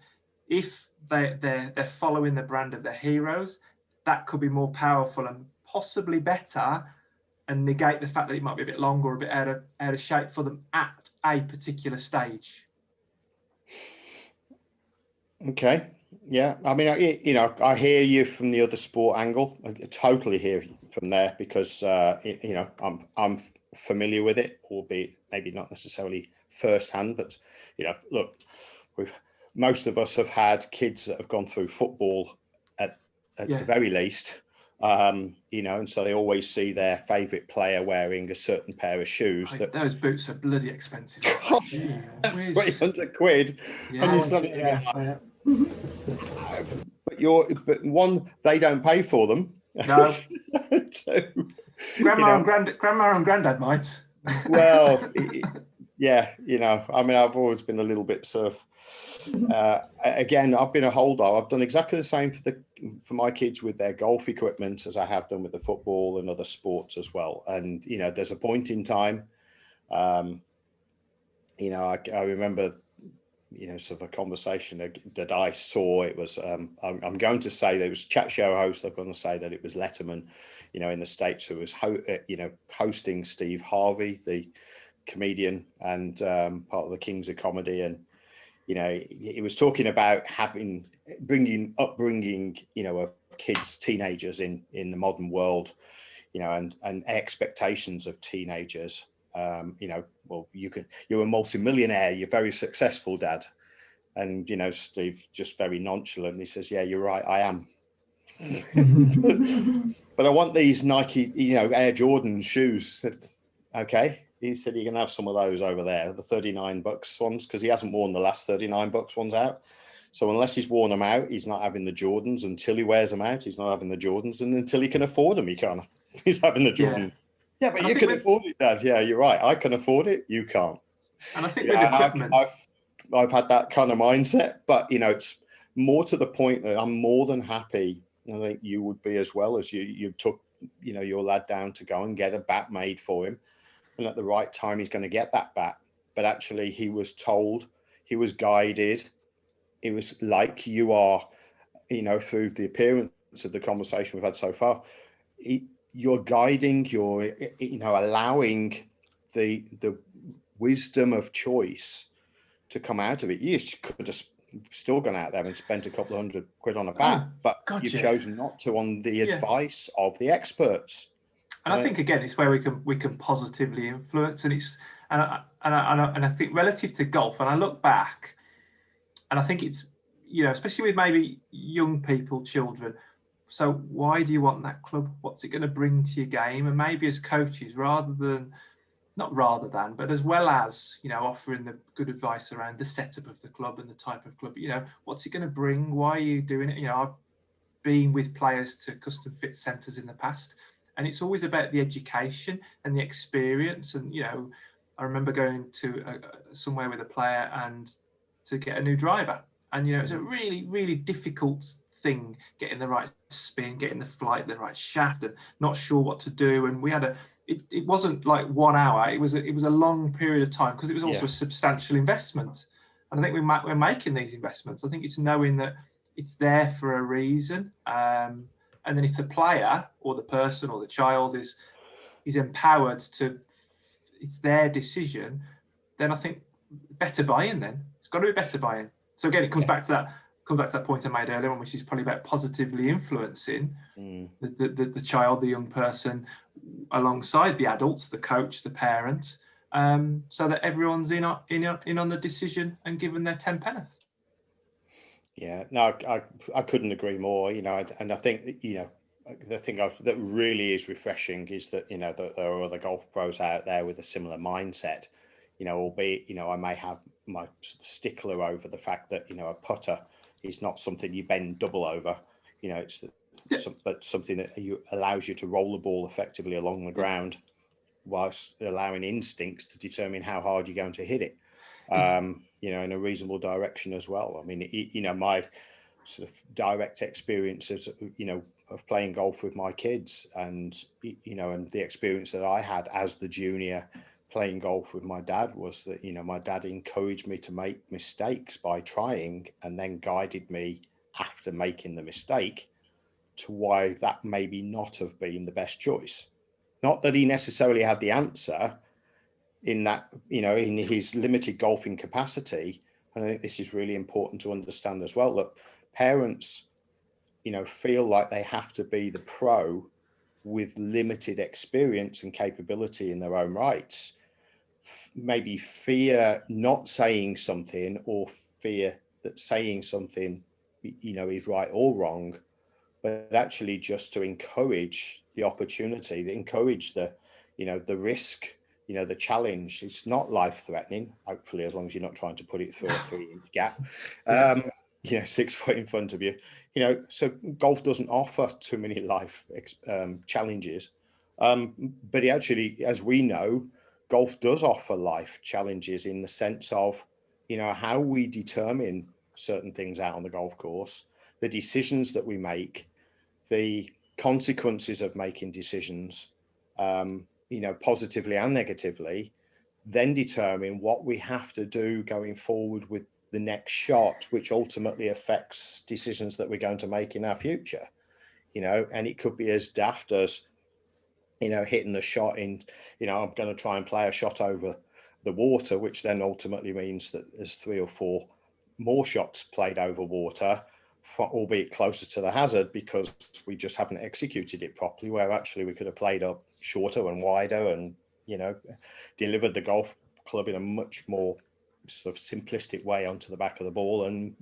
if they're following the brand of their heroes, that could be more powerful and possibly better, and negate the fact that it might be a bit longer or a bit out of shape for them at a particular stage. Okay. Yeah. I mean, I hear you from the other sport angle. I totally hear you from there because, I'm familiar with it, albeit maybe not necessarily firsthand, but, look, most of us have had kids that have gone through football at the very least, and so they always see their favourite player wearing a certain pair of shoes. Those boots are bloody expensive. Cost 300 quid. Yeah. And but one, they don't pay for them. No. Two, Grandma and granddad might. Well, yeah, I mean, I've always been a little bit sort of, again, I've been a holder. I've done exactly the same for my kids with their golf equipment as I have done with the football and other sports as well. And, there's a point in time, I remember, sort of a conversation that I saw. It was, I'm going to say that it was chat show host. I'm going to say that it was Letterman, in the States, who was, hosting Steve Harvey, the comedian and part of the Kings of Comedy. And, he was talking about upbringing, of kids, teenagers in the modern world, and expectations of teenagers. Well, you're a multimillionaire, you're very successful, Dad. And, Steve just very nonchalant, he says, yeah, you're right, I am. But I want these Nike, Air Jordan shoes. Okay. He said, you're going to have some of those over there, the $39 ones, because he hasn't worn the last $39 ones out. So unless he's worn them out, he's not having the Jordans. Until he wears them out, he's not having the Jordans. And until he can afford them, he's having the Jordan. Yeah, but you can afford it, Dad. Yeah, you're right. I can afford it. You can't. And I think with equipment, I've had that kind of mindset, but it's more to the point that I'm more than happy. I think you would be as well, as you took your lad down to go and get a bat made for him, and at the right time he's going to get that bat. But actually, he was told, he was guided. It was like you are, through the appearance of the conversation we've had so far. You're guiding, you're allowing the wisdom of choice to come out of it. You could have still gone out there and spent a couple of $100 on a bat, but you've chosen not to on the advice of the experts. And I think again, it's where we can positively influence, and I think relative to golf, and I look back, and I think it's especially with maybe young people, children. So why do you want that club? What's it going to bring to your game? And maybe as coaches, but as well as, offering the good advice around the setup of the club and the type of club, what's it going to bring? Why are you doing it? I've been with players to custom fit centres in the past, and it's always about the education and the experience. And, I remember going to somewhere with a player and to get a new driver. And, it's a really, really difficult thing, getting the right spin, getting the flight, the right shaft, and not sure what to do. And we had it wasn't like 1 hour. It was a long period of time, because it was also a substantial investment. And I think we're making these investments. I think it's knowing that it's there for a reason. And then if the player or the person or the child is empowered to, it's their decision, then I think better buy-in. Then it's got to be better buy-in. So again, it comes back to that point I made earlier on, which is probably about positively influencing the child, the young person, alongside the adults, the coach, the parent, so that everyone's in on the decision and given their 10 penneth. Yeah, no, I couldn't agree more. And I think that, the thing that really is refreshing is that that there are other golf pros out there with a similar mindset. Albeit I may have my sort of stickler over the fact that a putter is not something you bend double over. It's but something that allows you to roll the ball effectively along the ground, whilst allowing instincts to determine how hard you're going to hit it. In a reasonable direction as well. I mean, my sort of direct experiences, of playing golf with my kids, and and the experience that I had as the junior playing golf with my dad was that my dad encouraged me to make mistakes by trying, and then guided me after making the mistake to why that maybe not have been the best choice. Not that he necessarily had the answer in that, in his limited golfing capacity. And I think this is really important to understand as well, that parents, feel like they have to be the pro with limited experience and capability in their own rights. Maybe fear not saying something, or fear that saying something, is right or wrong, but actually just to encourage the opportunity, encourage the risk, the challenge. It's not life-threatening, hopefully, as long as you're not trying to put it through a 3-inch gap, 6 foot in front of you. So golf doesn't offer too many life challenges, but it actually, as we know, golf does offer life challenges in the sense of, how we determine certain things out on the golf course, the decisions that we make, the consequences of making decisions, positively and negatively, then determine what we have to do going forward with the next shot, which ultimately affects decisions that we're going to make in our future. And it could be as daft as, hitting the shot in, I'm going to try and play a shot over the water, which then ultimately means that there's 3 or 4 more shots played over water, albeit closer to the hazard, because we just haven't executed it properly, where actually we could have played up shorter and wider and, delivered the golf club in a much more sort of simplistic way onto the back of the ball. And,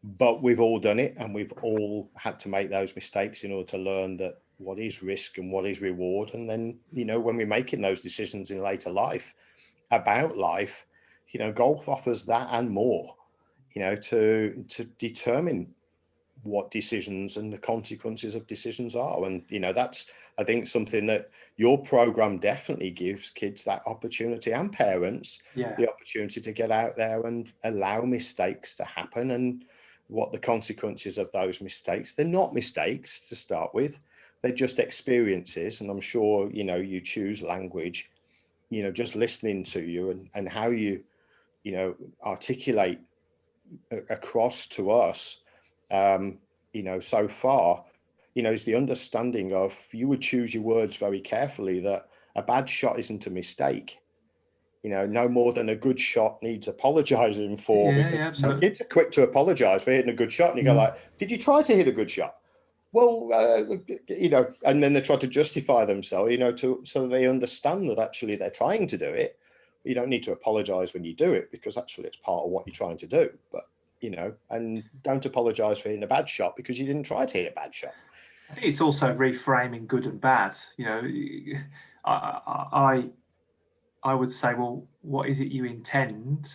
but we've all done it, and we've all had to make those mistakes in order to learn that what is risk and what is reward. And then, when we're making those decisions in later life about life, golf offers that and more, to determine what decisions and the consequences of decisions are. And, that's, I think, something that your program definitely gives kids that opportunity, and parents, the opportunity to get out there and allow mistakes to happen, and what the consequences of those mistakes. They're not mistakes to start with. They're just experiences. And I'm sure, you choose language, just listening to you and how you, articulate across to us, so far, is the understanding of, you would choose your words very carefully, that a bad shot isn't a mistake. No more than a good shot needs apologizing for, because kids are quick to apologize for hitting a good shot. And you go like, did you try to hit a good shot? Well, and then they try to justify themselves, so they understand that actually they're trying to do it. You don't need to apologize when you do it, because actually it's part of what you're trying to do. But, and don't apologize for hitting a bad shot because you didn't try to hit a bad shot. I think it's also reframing good and bad. I would say, well, what is it you intend,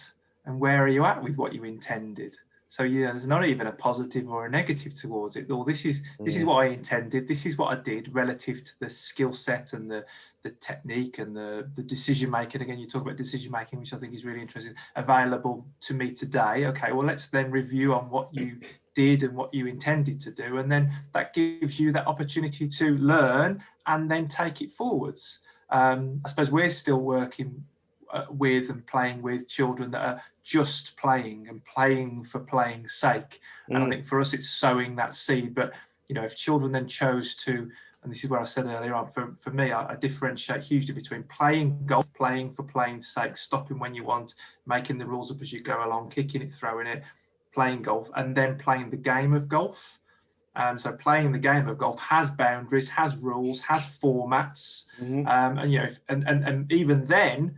and where are you at with what you intended? So there's not even a positive or a negative towards it. Or this is what I intended. This is what I did relative to the skill set and the technique and the decision making. Again, you talk about decision making, which I think is really interesting. Available to me today. Okay, well, let's then review on what you did and what you intended to do, and then that gives you that opportunity to learn and then take it forwards. I suppose we're still working with and playing with children that are just playing and playing for playing's sake. And I think for us, it's sowing that seed. But, if children then chose to, and this is where I said earlier on, for me, I differentiate hugely between playing golf, playing for playing's sake, stopping when you want, making the rules up as you go along, kicking it, throwing it, playing golf, and then playing the game of golf. So playing the game of golf has boundaries, has rules, has formats, and even then,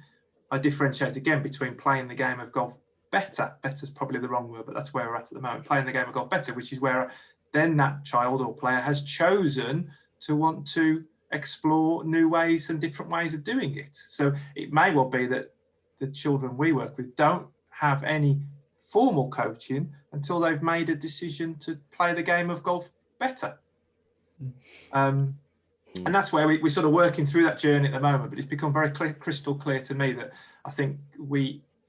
I differentiate again between playing the game of golf better. Better's probably the wrong word, but that's where we're at the moment, playing the game of golf better, which is where then that child or player has chosen to want to explore new ways and different ways of doing it. So it may well be that the children we work with don't have any formal coaching until they've made a decision to play the game of golf better. And that's where we're sort of working through that journey at the moment, but it's become very crystal clear to me that I think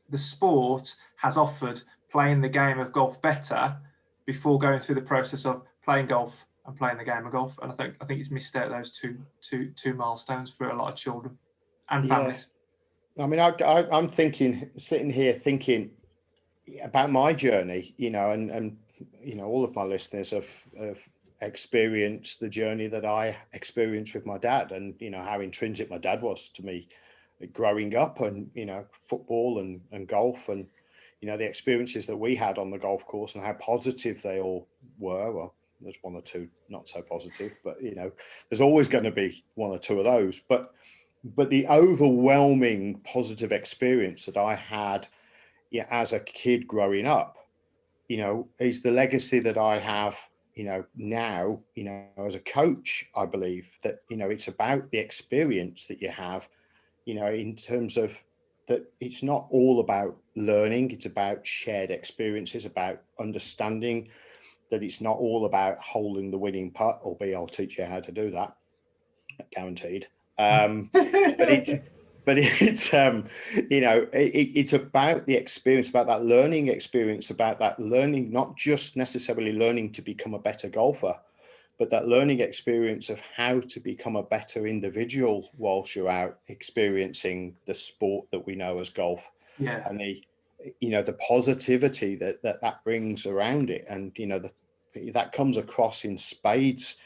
the sport has offered playing the game of golf better before going through the process of playing golf and playing the game of golf. And I think it's missed out those two milestones for a lot of children and families. I mean, I'm sitting here thinking about my journey, and all of my listeners have experienced the journey that I experienced with my dad, and how intrinsic my dad was to me growing up, and football and golf, and the experiences that we had on the golf course and how positive they all were. Well, there's one or two not so positive, but there's always going to be one or two of those, but the overwhelming positive experience that I had as a kid growing up, is the legacy that I have now, as a coach. I believe that, it's about the experience that you have, in terms of that it's not all about learning, it's about shared experiences, about understanding that it's not all about holding the winning putt, albeit I'll teach you how to do that, guaranteed. But it's it's about the experience, about that learning experience, about that learning, not just necessarily learning to become a better golfer, but that learning experience of how to become a better individual whilst you're out experiencing the sport that we know as golf. Yeah. And the positivity that brings around it, and that comes across in spades,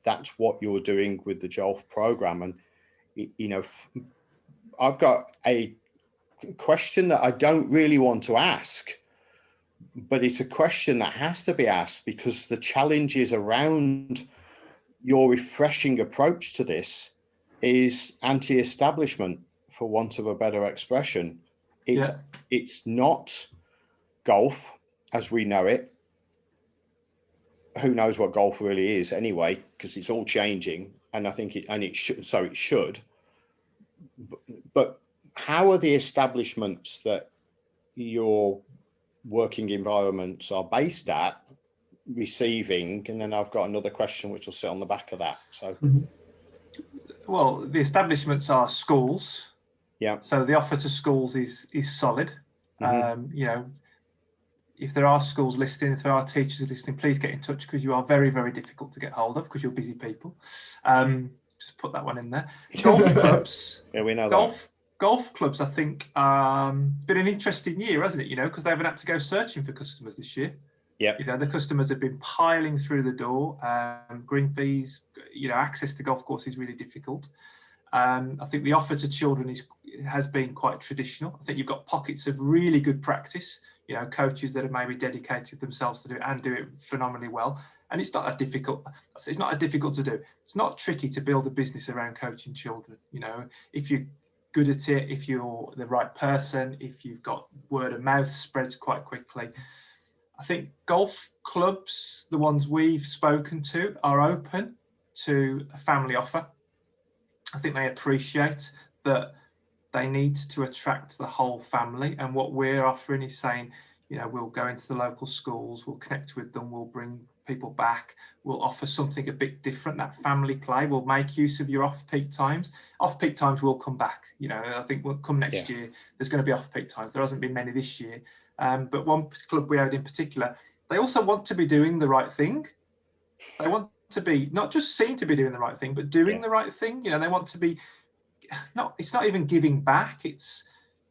that's what you're doing with the JOLF program. And I've got a question that I don't really want to ask, but it's a question that has to be asked because the challenges around your refreshing approach to this is anti-establishment, for want of a better expression. It's not golf as we know it. Who knows what golf really is anyway, because it's all changing, and I think it should. But how are the establishments that your working environments are based at receiving? And then I've got another question which will sit on the back of that. So, well, the establishments are schools. Yeah. So the offer to schools is solid. If there are schools listening, if there are teachers listening, please get in touch, because you are very, very difficult to get hold of because you're busy people. Just put that one in there. Golf clubs. Yeah, we know that. Golf clubs, I think, been an interesting year, hasn't it? Because they haven't had to go searching for customers this year. Yeah. The customers have been piling through the door. Green fees, access to golf course is really difficult. I think the offer to children has been quite traditional. I think you've got pockets of really good practice, coaches that have maybe dedicated themselves to do it and do it phenomenally well. And it's not that difficult. It's not that difficult to do. It's not tricky to build a business around coaching children. If you're good at it, if you're the right person, if you've got word of mouth spreads quite quickly. I think golf clubs, the ones we've spoken to, are open to a family offer. I think they appreciate that they need to attract the whole family. And what we're offering is saying, we'll go into the local schools, we'll connect with them, we'll bring people back, we'll offer something a bit different, that family play. We'll make use of your off-peak times. Off-peak times will come back. I think we'll come next year, there's going to be off-peak times. There hasn't been many this year. But one club we had in particular, they also want to be doing the right thing. They want to be not just seem to be doing the right thing, but doing the right thing. They want to be it's not even giving back. It's,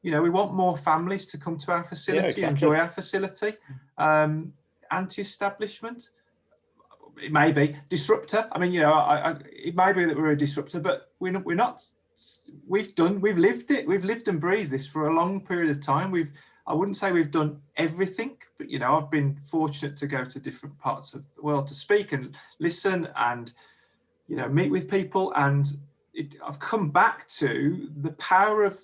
we want more families to come to our facility, enjoy our facility. Anti-establishment, it may be disruptor. I mean, it may be that we're a disruptor, but we're not. We've lived it. We've lived and breathed this for a long period of time. I wouldn't say we've done everything, but I've been fortunate to go to different parts of the world to speak and listen and meet with people, and I've come back to the power of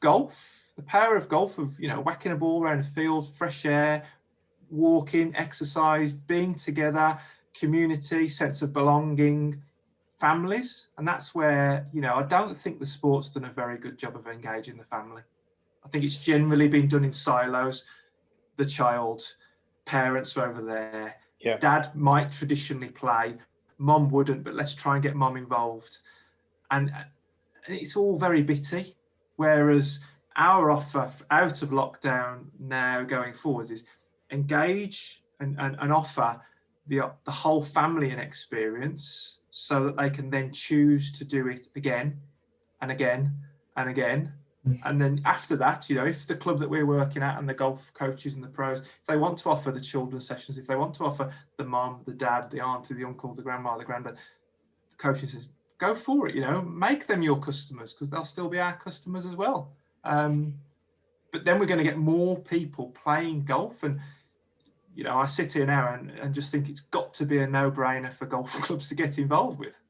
golf, the power of golf, of, you know, whacking a ball around the field, fresh air, walking, exercise, being together, community, sense of belonging, families. And that's where, you know, I don't think the sport's done a very good job of engaging the family. I think it's generally been done in silos. The child, parents are over there. Yeah. Dad might traditionally play, mom wouldn't, but let's try and get mom involved. And it's all very bitty. Whereas our offer out of lockdown now going forwards is engage and offer the whole family an experience, so that they can then choose to do it again and again and again. And then after that, you know, if the club that we're working at and the golf coaches and the pros, if they want to offer the children's sessions, if they want to offer the mum, the dad, the auntie, the uncle, the grandma, the granddad, the coaching says, go for it, you know, make them your customers, because they'll still be our customers as well. But then we're going to get more people playing golf. And, you know, I sit here now and just think it's got to be a no-brainer for golf clubs to get involved with.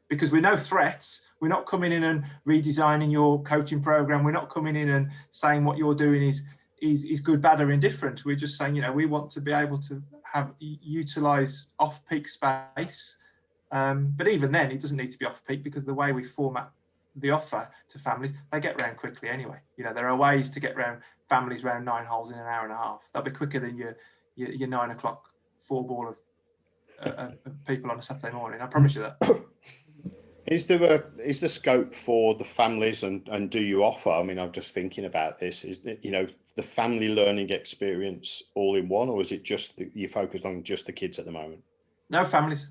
Because we're no threats. We're not coming in and redesigning your coaching program. We're not coming in and saying what you're doing is good, bad, or indifferent. We're just saying, you know, we want to be able to utilize off-peak space. But even then, it doesn't need to be off-peak, because the way we format the offer to families, they get round quickly anyway. You know, there are ways to get round families round 9 holes in an hour and a half. That'll be quicker than your 9 o'clock 4-ball of people on a Saturday morning. I promise you that. Is there scope for the families, and do you offer? I mean, I'm just thinking about this. Is you know, the family learning experience all in one, or is it just you're focused on just the kids at the moment? No, families.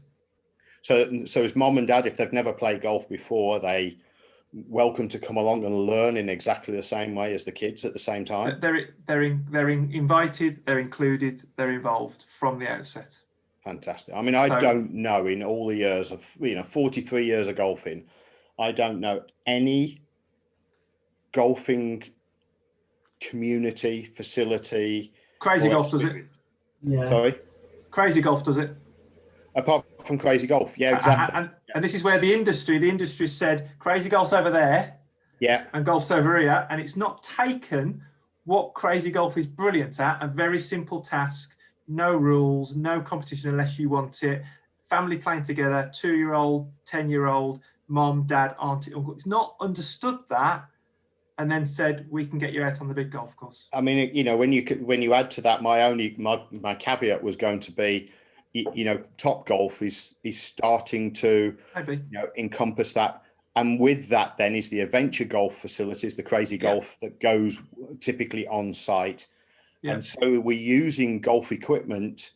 So as mom and dad, if they've never played golf before, are they welcome to come along and learn in exactly the same way as the kids at the same time? They're invited, they're included, they're involved from the outset. Fantastic. I mean, I don't know, in all the years of, you know, 43 years of golfing, I don't know any golfing community, facility. Crazy Golf does it. Yeah. Sorry? Crazy Golf does it. Apart from Crazy Golf. Yeah, exactly. And this is where the industry said, Crazy Golf's over there. Yeah. And golf's over here. And it's not taken what Crazy Golf is brilliant at, a very simple task. No rules, no competition unless you want it. Family playing together, 2-year-old, 10-year-old, mom, dad, auntie, uncle. It's not understood that, and then said, we can get you out on the big golf course. I mean, you know, when you add to that, my caveat was going to be, you know, Top Golf is starting to, you know, encompass that. And with that then is the adventure golf facilities, the Crazy Golf that goes typically on site. Yeah. And so we're using golf equipment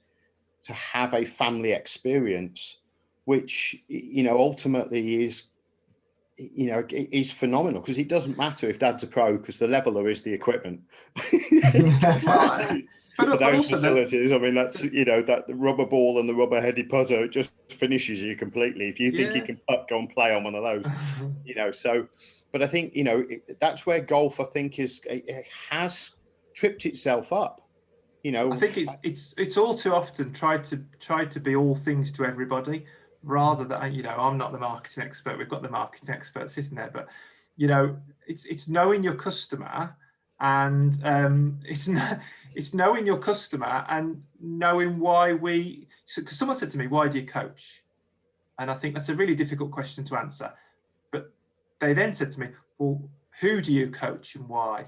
to have a family experience, which, you know, ultimately is, you know, is phenomenal, because it doesn't matter if dad's a pro, because the leveler is the equipment. For those facilities, I mean, that's, you know, that the rubber ball and the rubber headed putter, it just finishes you completely. If you think you can putt, go and play on one of those, you know. So, but I think, you know, that's where golf, I think, it has tripped itself up, you know. I think it's all too often tried to be all things to everybody, rather than, you know, I'm not the marketing expert, we've got the marketing expert sitting there, but, you know, it's knowing your customer, and it's knowing your customer and knowing why because someone said to me, why do you coach? And I think that's a really difficult question to answer, but they then said to me, well, who do you coach and why?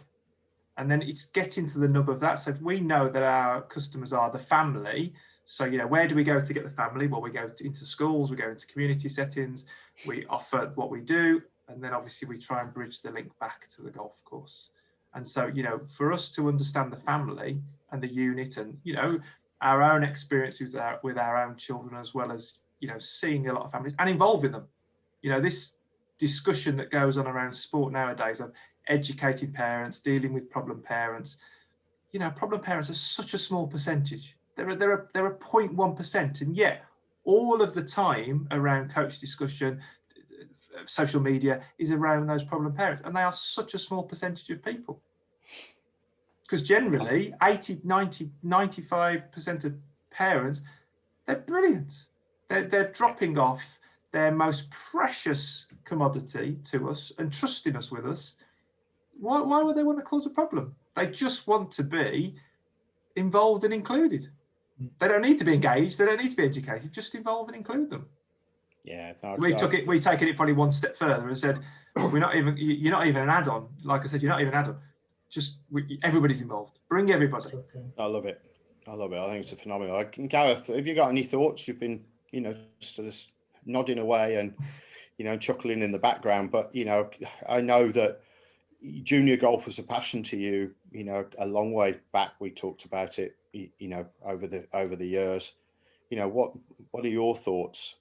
And then it's getting to the nub of that. So if we know that our customers are the family, so, you know, where do we go to get the family? Well, we go into schools, we go into community settings, we offer what we do, and then obviously we try and bridge the link back to the golf course. And so, you know, for us to understand the family and the unit, and, you know, our own experiences with our own children, as well as, you know, seeing a lot of families and involving them. You know, this discussion that goes on around sport nowadays of educating parents, dealing with problem parents, you know, problem parents are such a small percentage. They're a 0.1%, and yet all of the time around coach discussion, social media is around those problem parents, and they are such a small percentage of people. Because generally 80, 90, 95% of parents, they're brilliant. They're dropping off their most precious commodity to us and trusting us with us Why would they want to cause a problem? They just want to be involved and included. They don't need to be engaged. They don't need to be educated. Just involve and include them. Yeah, no, We've taken it probably one step further and said, you're not even an add-on. Like I said, you're not even an add-on. Just everybody's involved. Bring everybody. Okay. I love it. I think it's a phenomenal. Gareth, have you got any thoughts? You've been, sort of nodding away and, chuckling in the background. But, I know that junior golf was a passion to you, a long way back. We talked about it, over the years. What are your thoughts?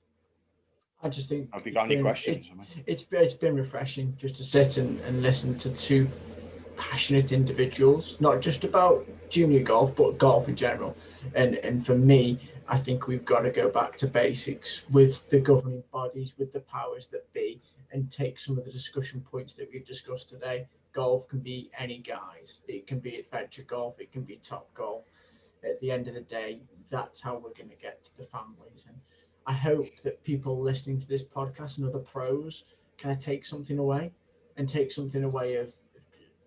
I just think. Have you got any questions? It's been refreshing just to sit and listen to two passionate individuals, not just about junior golf, but golf in general. And for me, I think we've got to go back to basics with the governing bodies, with the powers that be, and take some of the discussion points that we've discussed today. Golf can be any guise. It can be adventure golf. It can be top golf. At the end of the day, that's how we're going to get to the families. And I hope that people listening to this podcast and other pros kind of take something away of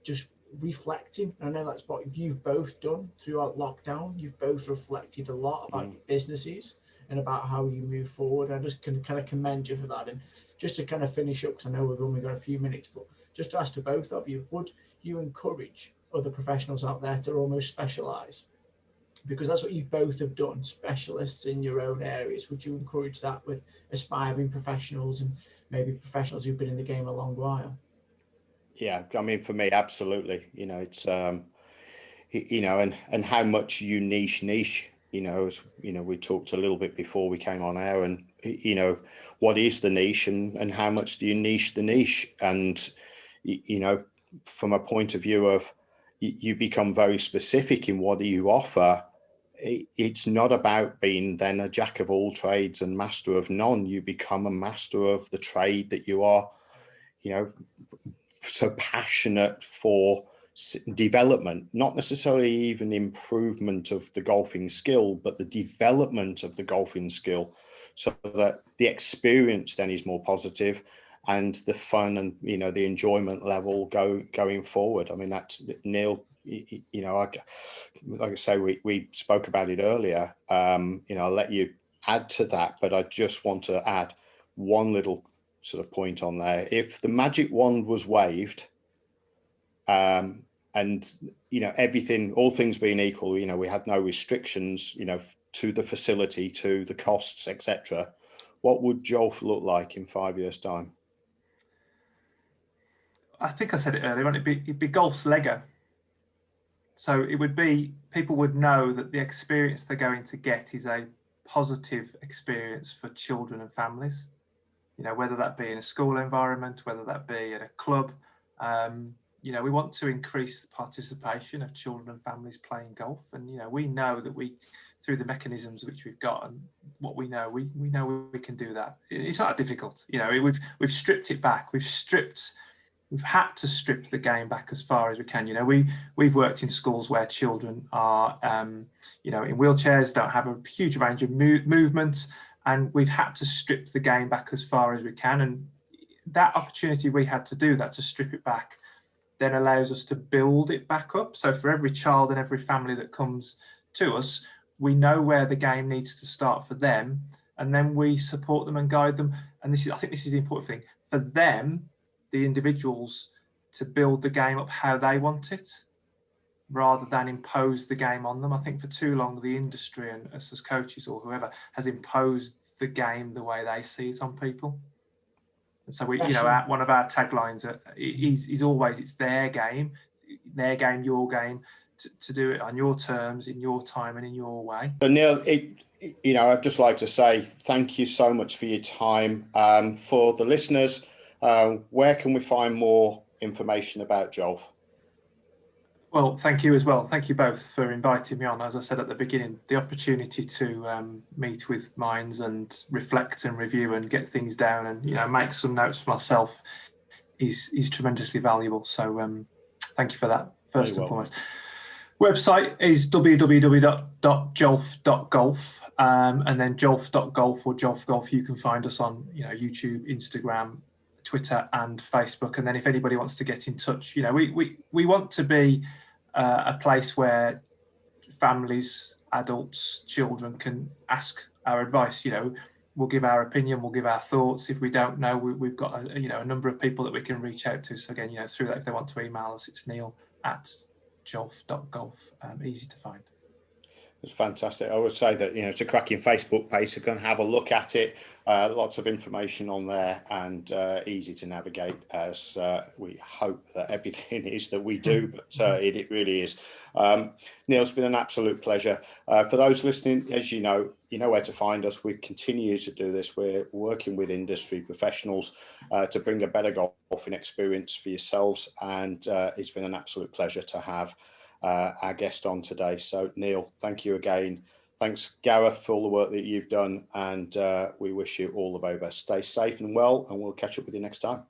just reflecting. I know that's what you've both done throughout lockdown. You've both reflected a lot about your businesses and about how you move forward. I just can kind of commend you for that. And just to kind of finish up, because I know we've only got a few minutes, but just to ask to both of you, would you encourage other professionals out there to almost specialise? Because that's what you both have done, specialists in your own areas. Would you encourage that with aspiring professionals and maybe professionals who've been in the game a long while? Yeah, I mean, for me, absolutely. It's and how much you niche, as we talked a little bit before we came on air, and what is the niche and how much do you niche the niche? And from a point of view of you become very specific in what you offer. It's not about being then a jack of all trades and master of none. You become a master of the trade that you are, so passionate for development, not necessarily even improvement of the golfing skill, but the development of the golfing skill, so that the experience then is more positive and the fun and, the enjoyment level going forward. I mean, that's Neil, like I say, we spoke about it earlier. I'll let you add to that, but I just want to add one little sort of point on there. If the magic wand was waved, and everything, all things being equal, we had no restrictions, to the facility, to the costs, etc., what would JOLF look like in 5 years' time? I think I said it earlier on. It'd be golf's Lego. So it would be, people would know that the experience they're going to get is a positive experience for children and families. Whether that be in a school environment, whether that be at a club. We want to increase the participation of children and families playing golf. And, we know that through the mechanisms which we've got and what we know we can do that. It's not difficult. We've stripped it back. We've had to strip the game back as far as we can. We've worked in schools where children are, in wheelchairs, don't have a huge range of movements, and we've had to strip the game back as far as we can. And that opportunity we had to do that, to strip it back, then allows us to build it back up. So for every child and every family that comes to us, we know where the game needs to start for them, and then we support them and guide them. And I think this is the important thing for them, the individuals, to build the game up how they want it, rather than impose the game on them. I think for too long, the industry and us as coaches or whoever has imposed the game the way they see it on people. And so one of our taglines is always, it's their game, your game, to do it on your terms, in your time and in your way. So Neil, I'd just like to say thank you so much for your time. For the listeners, where can we find more information about JOLF? Well, thank you as well. Thank you both for inviting me on. As I said at the beginning, the opportunity to meet with minds and reflect and review and get things down and make some notes for myself is tremendously valuable. So thank you for that, first and foremost. Website is www.jolf.golf, and then jolf.golf or JOLF Golf. You can find us on YouTube, Instagram, Twitter and Facebook. And then if anybody wants to get in touch, you know, we want to be a place where families, adults, children can ask our advice. You know, we'll give our opinion, we'll give our thoughts. If we don't know, we've got a number of people that we can reach out to. So again, you know, through that, if they want to email us, it's neil@jolf.golf. Easy to find. It's fantastic. I would say that, you know, it's a cracking Facebook page, so go and have a look at it. Lots of information on there, and easy to navigate, as we hope that everything is that we do, but it really is. Neil, it's been an absolute pleasure. For those listening, as you know where to find us. We continue to do this. We're working with industry professionals to bring a better golfing experience for yourselves, and it's been an absolute pleasure to have our guest on today. So Neil, thank you again. Thanks Gareth for all the work that you've done, and we wish you all the very best. Stay safe and well, and we'll catch up with you next time.